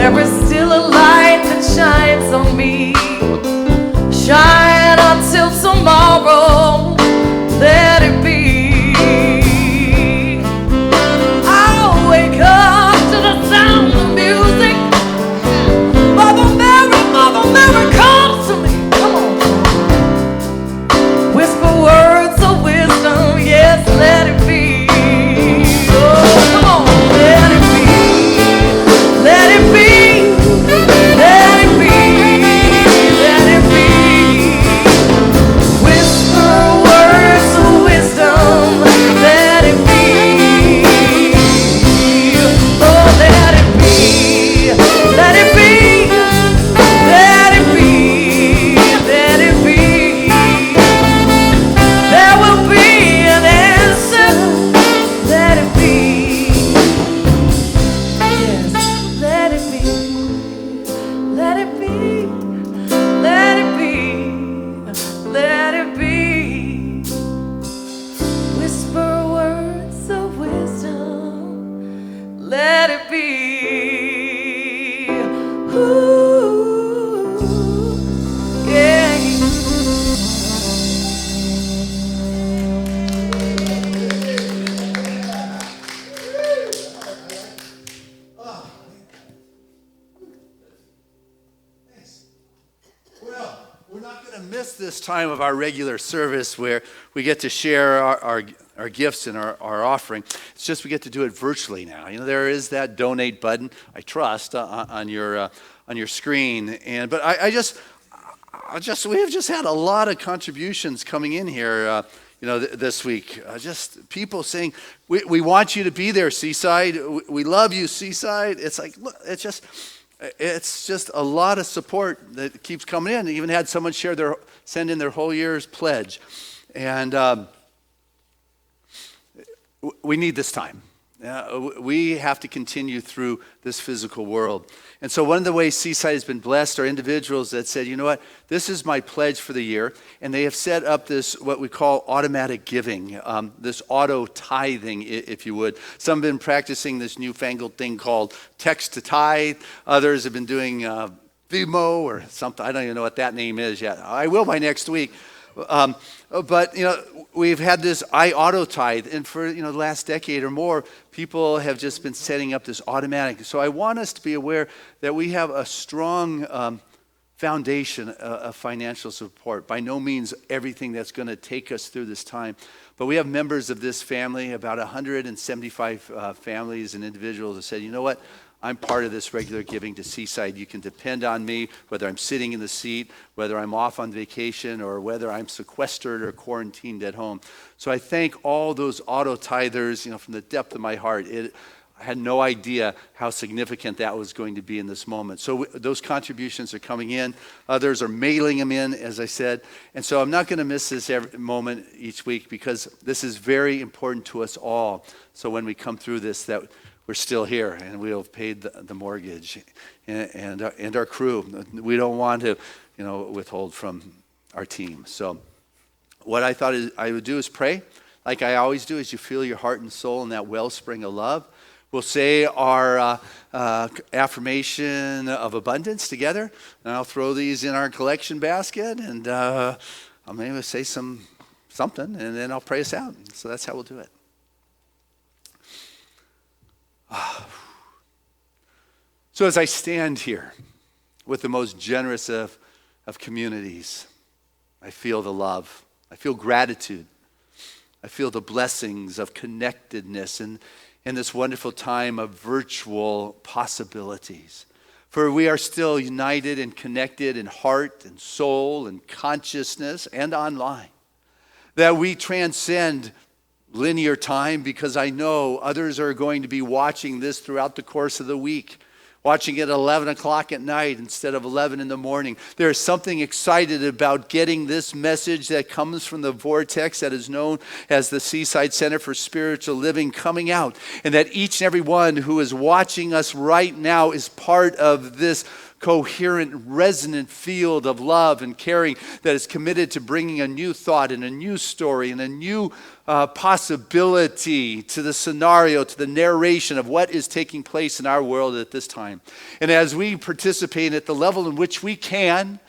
there is still a light that shines on me. Shine until tomorrow, let it be. I'll wake up to the sound of music. Mother Mary, comes to me. Come on. Whisper words of wisdom, yes, let it be. Oh, come on, let it be. Let it be. Let it be. Let it be. Whisper words of wisdom, let it be. Oh, let it be. Let it be. Let it be. Let it be. There will be an answer. Let it be. Yes, let it be. Let it be. Let it be. Let it be. Whisper words of wisdom. Let it be. Ooh, yeah. Well, we're not going to miss this time of our regular service where we get to share our gifts and our offering. It's just we get to do it virtually now. You know, there is that donate button, I trust, on your screen. But we have just had a lot of contributions coming in here. This week, just people saying, we want you to be there, Seaside. We love you, Seaside. It's like, look, it's just a lot of support that keeps coming in. I even had someone send in their whole year's pledge. And we need this time. We have to continue through this physical world. And so one of the ways Seaside has been blessed are individuals that said, you know what, this is my pledge for the year. And they have set up this, what we call automatic giving, this auto tithing, if you would. Some have been practicing this newfangled thing called text to tithe. Others have been doing Vimo or something. I don't even know what that name is yet. I will by next week. But we've had this auto tithe, and for the last decade or more, people have just been setting up this automatic. So I want us to be aware that we have a strong foundation of financial support. By no means everything that's going to take us through this time, but we have members of this family, about 175 families and individuals, that said, you know what? I'm part of this regular giving to Seaside. You can depend on me, whether I'm sitting in the seat, whether I'm off on vacation, or whether I'm sequestered or quarantined at home. So I thank all those auto tithers, from the depth of my heart. I had no idea how significant that was going to be in this moment. So those contributions are coming in. Others are mailing them in, as I said. And so I'm not going to miss this every moment each week, because this is very important to us all. So when we come through this, that we're still here, and we have paid the mortgage and our crew. We don't want to, withhold from our team. So what I thought I would do is pray, like I always do, as you feel your heart and soul in that wellspring of love. We'll say our affirmation of abundance together, and I'll throw these in our collection basket, and I'll maybe say something, and then I'll pray us out. So that's how we'll do it. So as I stand here with the most generous of communities, I feel the love. I feel gratitude. I feel the blessings of connectedness and in this wonderful time of virtual possibilities. For we are still united and connected in heart and soul and consciousness and online. That we transcend linear time, because I know others are going to be watching this throughout the course of the week, watching it at 11 o'clock at night instead of 11 in the morning. There's something excited about getting this message that comes from the vortex that is known as the Seaside Center for Spiritual Living coming out, and that each and every one who is watching us right now is part of this coherent, resonant field of love and caring that is committed to bringing a new thought and a new story and a new possibility to the scenario, to the narration of what is taking place in our world at this time. And as we participate at the level in which we can,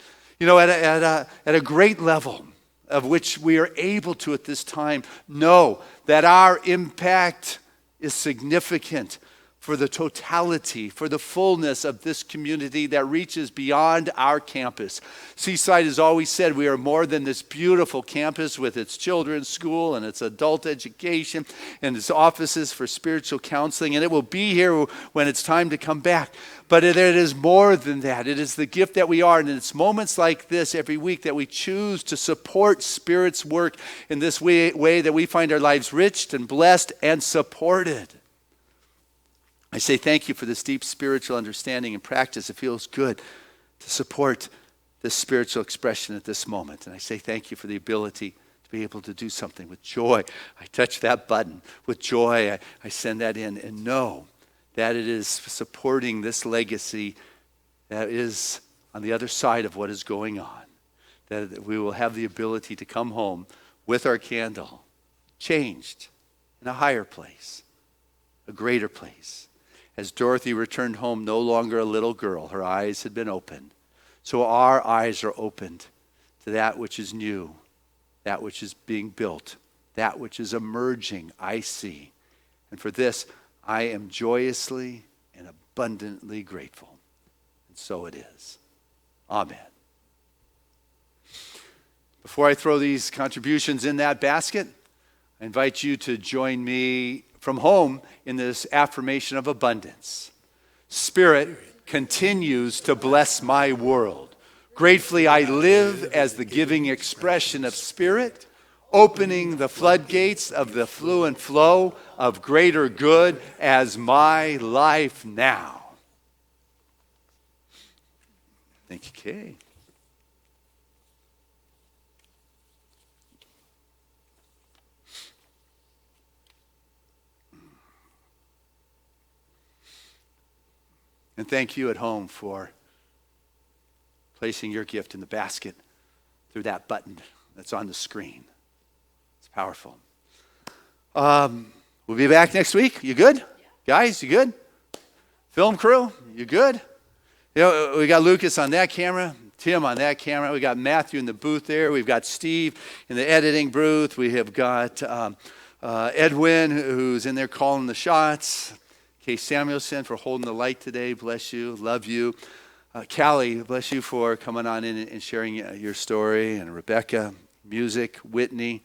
at a great level of which we are able to at this time, know that our impact is significant for the totality, for the fullness of this community that reaches beyond our campus. Seaside has always said we are more than this beautiful campus with its children's school and its adult education and its offices for spiritual counseling, and it will be here when it's time to come back. But it is more than that. It is the gift that we are, and it's moments like this every week that we choose to support Spirit's work in this way that we find our lives rich and blessed and supported. I say thank you for this deep spiritual understanding and practice. It feels good to support this spiritual expression at this moment. And I say thank you for the ability to be able to do something with joy. I touch that button. With joy, I send that in and know that it is supporting this legacy that is on the other side of what is going on. That we will have the ability to come home with our candle, changed in a higher place, a greater place. As Dorothy returned home, no longer a little girl, her eyes had been opened. So our eyes are opened to that which is new, that which is being built, that which is emerging, I see. And for this, I am joyously and abundantly grateful. And so it is. Amen. Before I throw these contributions in that basket, I invite you to join me from home in this affirmation of abundance. Spirit continues to bless my world. Gratefully I live as the giving expression of Spirit, opening the floodgates of the fluent flow of greater good as my life now. Thank you, Kay. And thank you at home for placing your gift in the basket through that button that's on the screen. It's powerful. We'll be back next week. You good? Guys, you good? Film crew, you good? We got Lucas on that camera, Tim on that camera. We got Matthew in the booth there. We've got Steve in the editing booth. We have got Edwin, who's in there calling the shots. Kay Samuelson for holding the light today. Bless you. Love you. Callie, bless you for coming on in and sharing your story. And Rebecca, music, Whitney.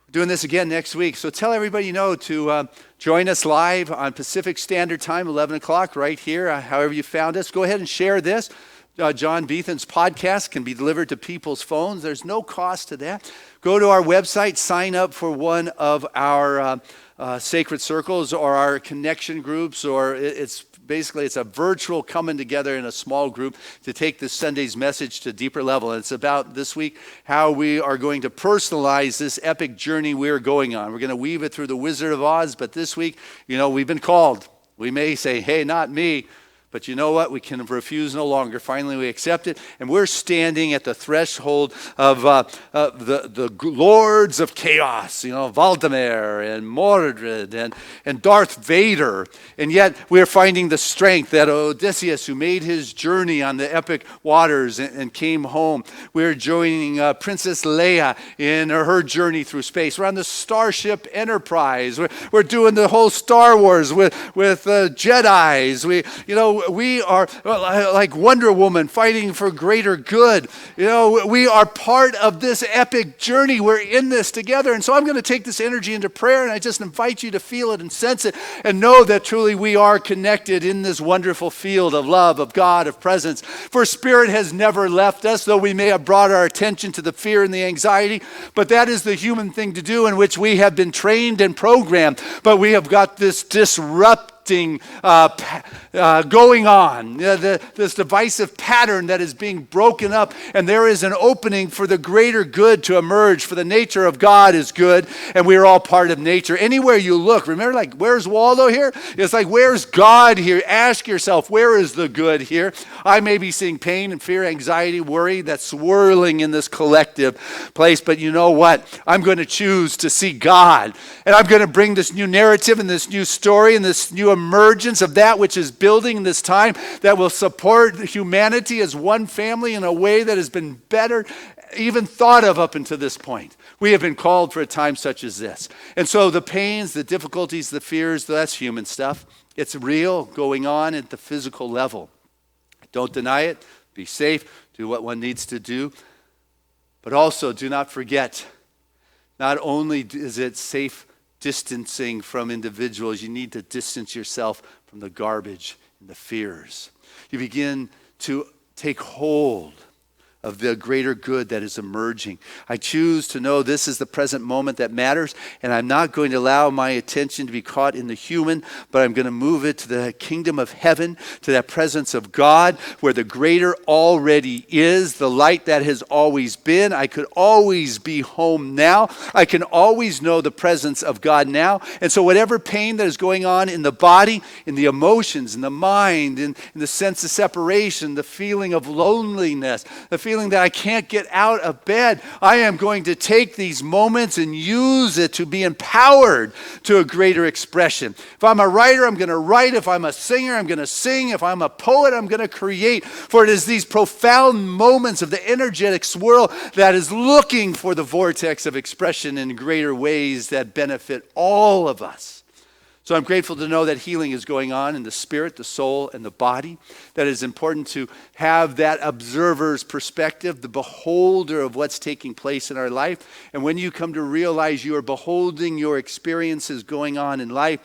We're doing this again next week. So tell everybody you know to join us live on Pacific Standard Time, 11 o'clock, right here. However you found us. Go ahead and share this. John Beethan's podcast can be delivered to people's phones. There's no cost to that. Go to our website, sign up for one of our sacred circles or our connection groups, or it's a virtual coming together in a small group to take this Sunday's message to a deeper level. And it's about this week how we are going to personalize this epic journey we're going on. We're going to weave it through the Wizard of Oz, but this week, we've been called. We may say, hey, not me. But you know what? We can refuse no longer. Finally, we accept it. And we're standing at the threshold of the lords of chaos, Valdemar and Mordred and Darth Vader. And yet we're finding the strength that Odysseus, who made his journey on the epic waters and came home. We're joining Princess Leia in her journey through space. We're on the Starship Enterprise. We're doing the whole Star Wars with Jedis. We are like Wonder Woman fighting for greater good. We are part of this epic journey. We're in this together. And so I'm going to take this energy into prayer, and I just invite you to feel it and sense it and know that truly we are connected in this wonderful field of love, of God, of presence. For Spirit has never left us, though we may have brought our attention to the fear and the anxiety, but that is the human thing to do in which we have been trained and programmed. But we have got this disruptive conflicting going on, this divisive pattern that is being broken up, and there is an opening for the greater good to emerge, for the nature of God is good, and we are all part of nature. Anywhere you look, remember, like, where's Waldo here? It's like, where's God here? Ask yourself, where is the good here? I may be seeing pain and fear, anxiety, worry that's swirling in this collective place, but you know what? I'm going to choose to see God, and I'm going to bring this new narrative and this new story and this new emergence of that which is building in this time that will support humanity as one family in a way that has been better even thought of up until this point. We have been called for a time such as this. And so the pains, the difficulties, the fears, that's human stuff. It's real going on at the physical level. Don't deny it. Be safe. Do what one needs to do. But also do not forget, not only is it safe distancing from individuals, you need to distance yourself from the garbage and the fears. You begin to take hold of the greater good that is emerging. I choose to know this is the present moment that matters, and I'm not going to allow my attention to be caught in the human, but I'm going to move it to the kingdom of heaven, to that presence of God, where the greater already is, the light that has always been. I could always be home now. I can always know the presence of God now. And so whatever pain that is going on in the body, in the emotions, in the mind, in the sense of separation, the feeling of loneliness, the feeling that I can't get out of bed, I am going to take these moments and use it to be empowered to a greater expression. If I'm a writer, I'm going to write. If I'm a singer, I'm going to sing. If I'm a poet, I'm going to create. For it is these profound moments of the energetic swirl that is looking for the vortex of expression in greater ways that benefit all of us. So I'm grateful to know that healing is going on in the spirit, the soul, and the body. That it is important to have that observer's perspective, the beholder of what's taking place in our life. And when you come to realize you are beholding your experiences going on in life,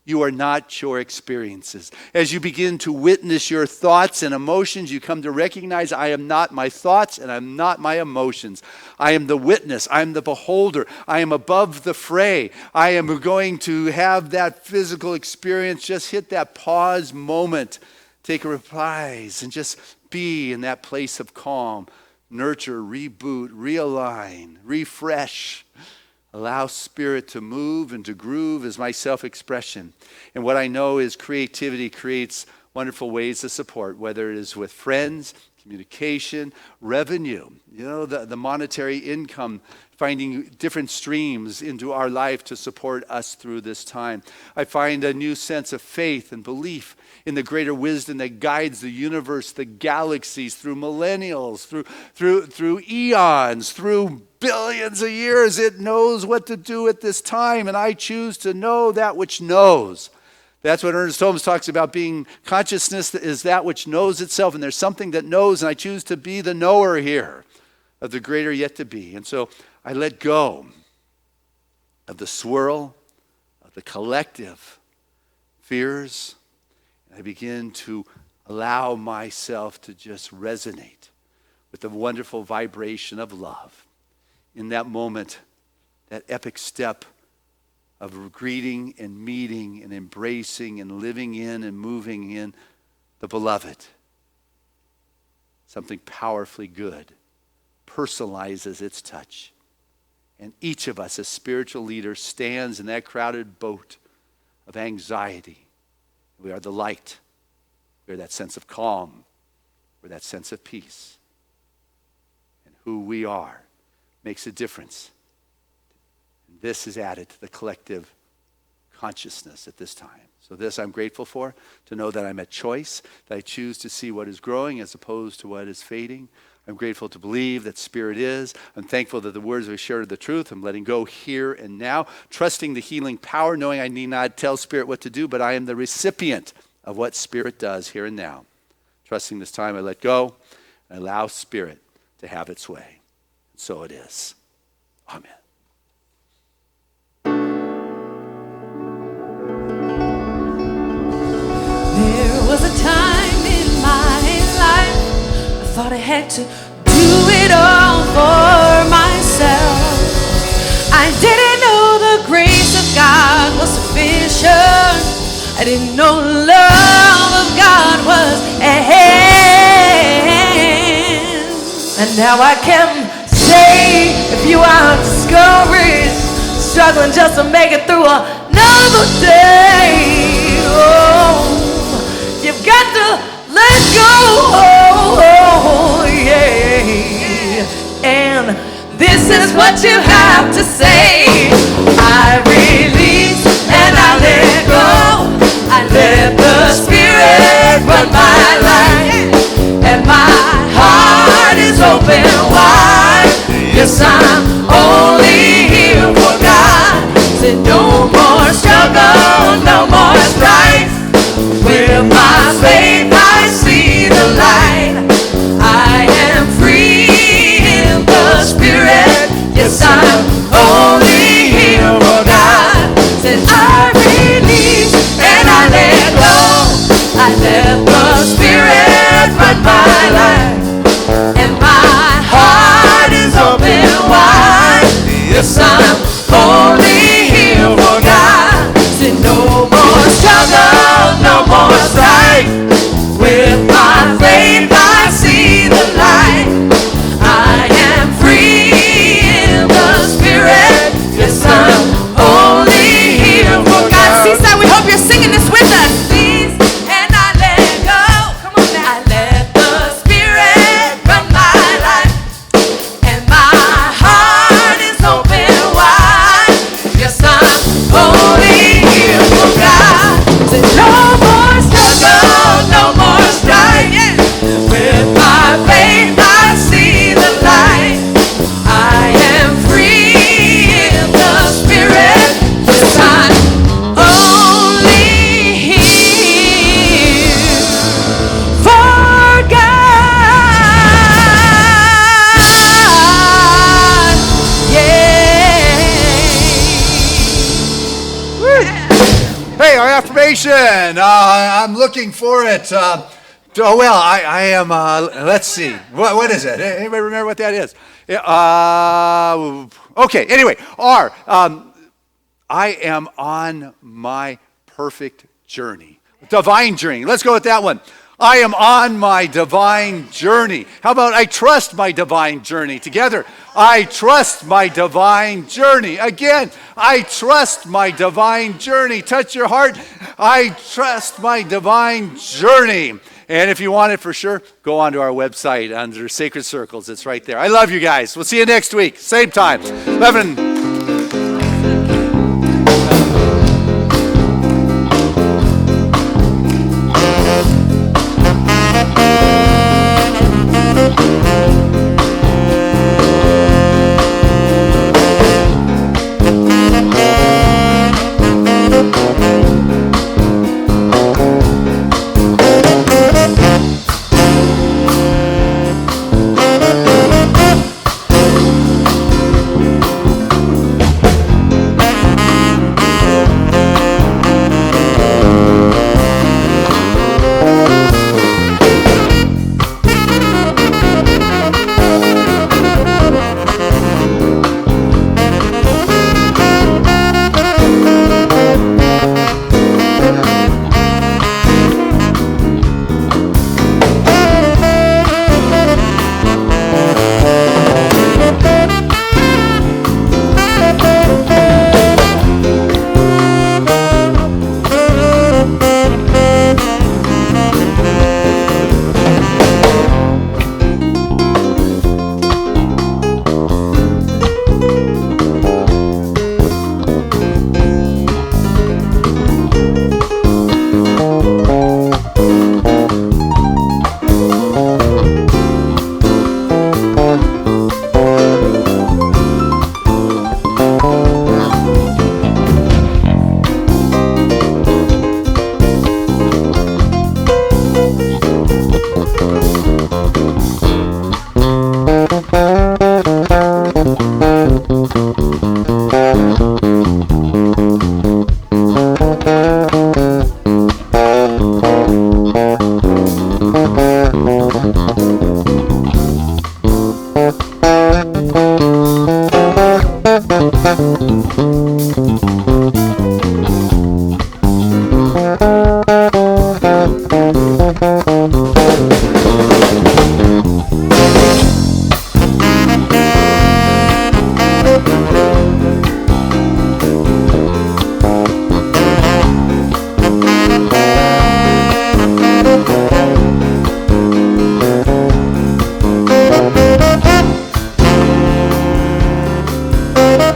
you are not your experiences. As you begin to witness your thoughts and emotions, you come to recognize I am not my thoughts and I'm not my emotions. I am the witness. I am the beholder. I am above the fray. I am going to have that physical experience. Just hit that pause moment. Take a reprise and just be in that place of calm. Nurture, reboot, realign, refresh. Allow spirit to move and to groove as my self-expression. And what I know is creativity creates wonderful ways of support, whether it is with friends, communication, revenue, the monetary income, finding different streams into our life to support us through this time. I find a new sense of faith and belief in the greater wisdom that guides the universe, the galaxies, through millennials, through eons, through billions of years. It knows what to do at this time, and I choose to know that which knows. That's what Ernest Holmes talks about, being consciousness is that which knows itself, and there's something that knows, and I choose to be the knower here of the greater yet to be. And so I let go of the swirl, of the collective fears, and I begin to allow myself to just resonate with the wonderful vibration of love. In that moment, that epic step of greeting and meeting and embracing and living in and moving in the beloved. Something powerfully good personalizes its touch. And each of us as spiritual leaders stands in that crowded boat of anxiety. We are the light. We are that sense of calm. We're that sense of peace. And who we are makes a difference. And this is added to the collective consciousness at this time. So this I'm grateful for, to know that I'm at choice, that I choose to see what is growing as opposed to what is fading. I'm grateful to believe that Spirit is. I'm thankful that the words we shared are the truth. I'm letting go here and now, trusting the healing power, knowing I need not tell Spirit what to do, but I am the recipient of what Spirit does here and now. Trusting this time, I let go and allow Spirit to have its way. So it is. Amen. There was a time in my life I thought I had to do it all for myself. I didn't know the grace of God was sufficient. I didn't know love of God was at hand. And now I can say, if you are discouraged, struggling just to make it through another day, oh, you've got to let go, yeah. And this is what you have to say. I release and I let go. I let the Spirit run my life, and my heart is open wide. Yes, I'm only here for God. Said no more struggle, no more strife. With my faith I see the light. I am free in the Spirit. Yes, I'm only here for God. Said I release and I let go. I let the Spirit run my life, and my heart is open wide. Yes, I'm only here for God. Said no more struggle, no more strife. With my faith I see the light. I am free in the Spirit. Yes, I'm only here for God. Seaside, we hope you're singing this with us. Please, and I let go. Come on now. I let the Spirit run my life, and my heart is open wide. Yes, I'm only here for God. Say no more struggle, no more strife. With my faith I see the light. I am free in the Spirit. Yes, I'm only here for God. Yeah. Hey, our affirmation. I'm looking for it. I am, let's see. What is it? Anybody remember what that is? Okay, anyway, R. I am on my perfect journey. Divine journey. Let's go with that one. I am on my divine journey. How about I trust my divine journey? Together. I trust my divine journey. Again, I trust my divine journey. Touch your heart. I trust my divine journey. And if you want it for sure, go onto our website under Sacred Circles. It's right there. I love you guys. We'll see you next week. Same time. 11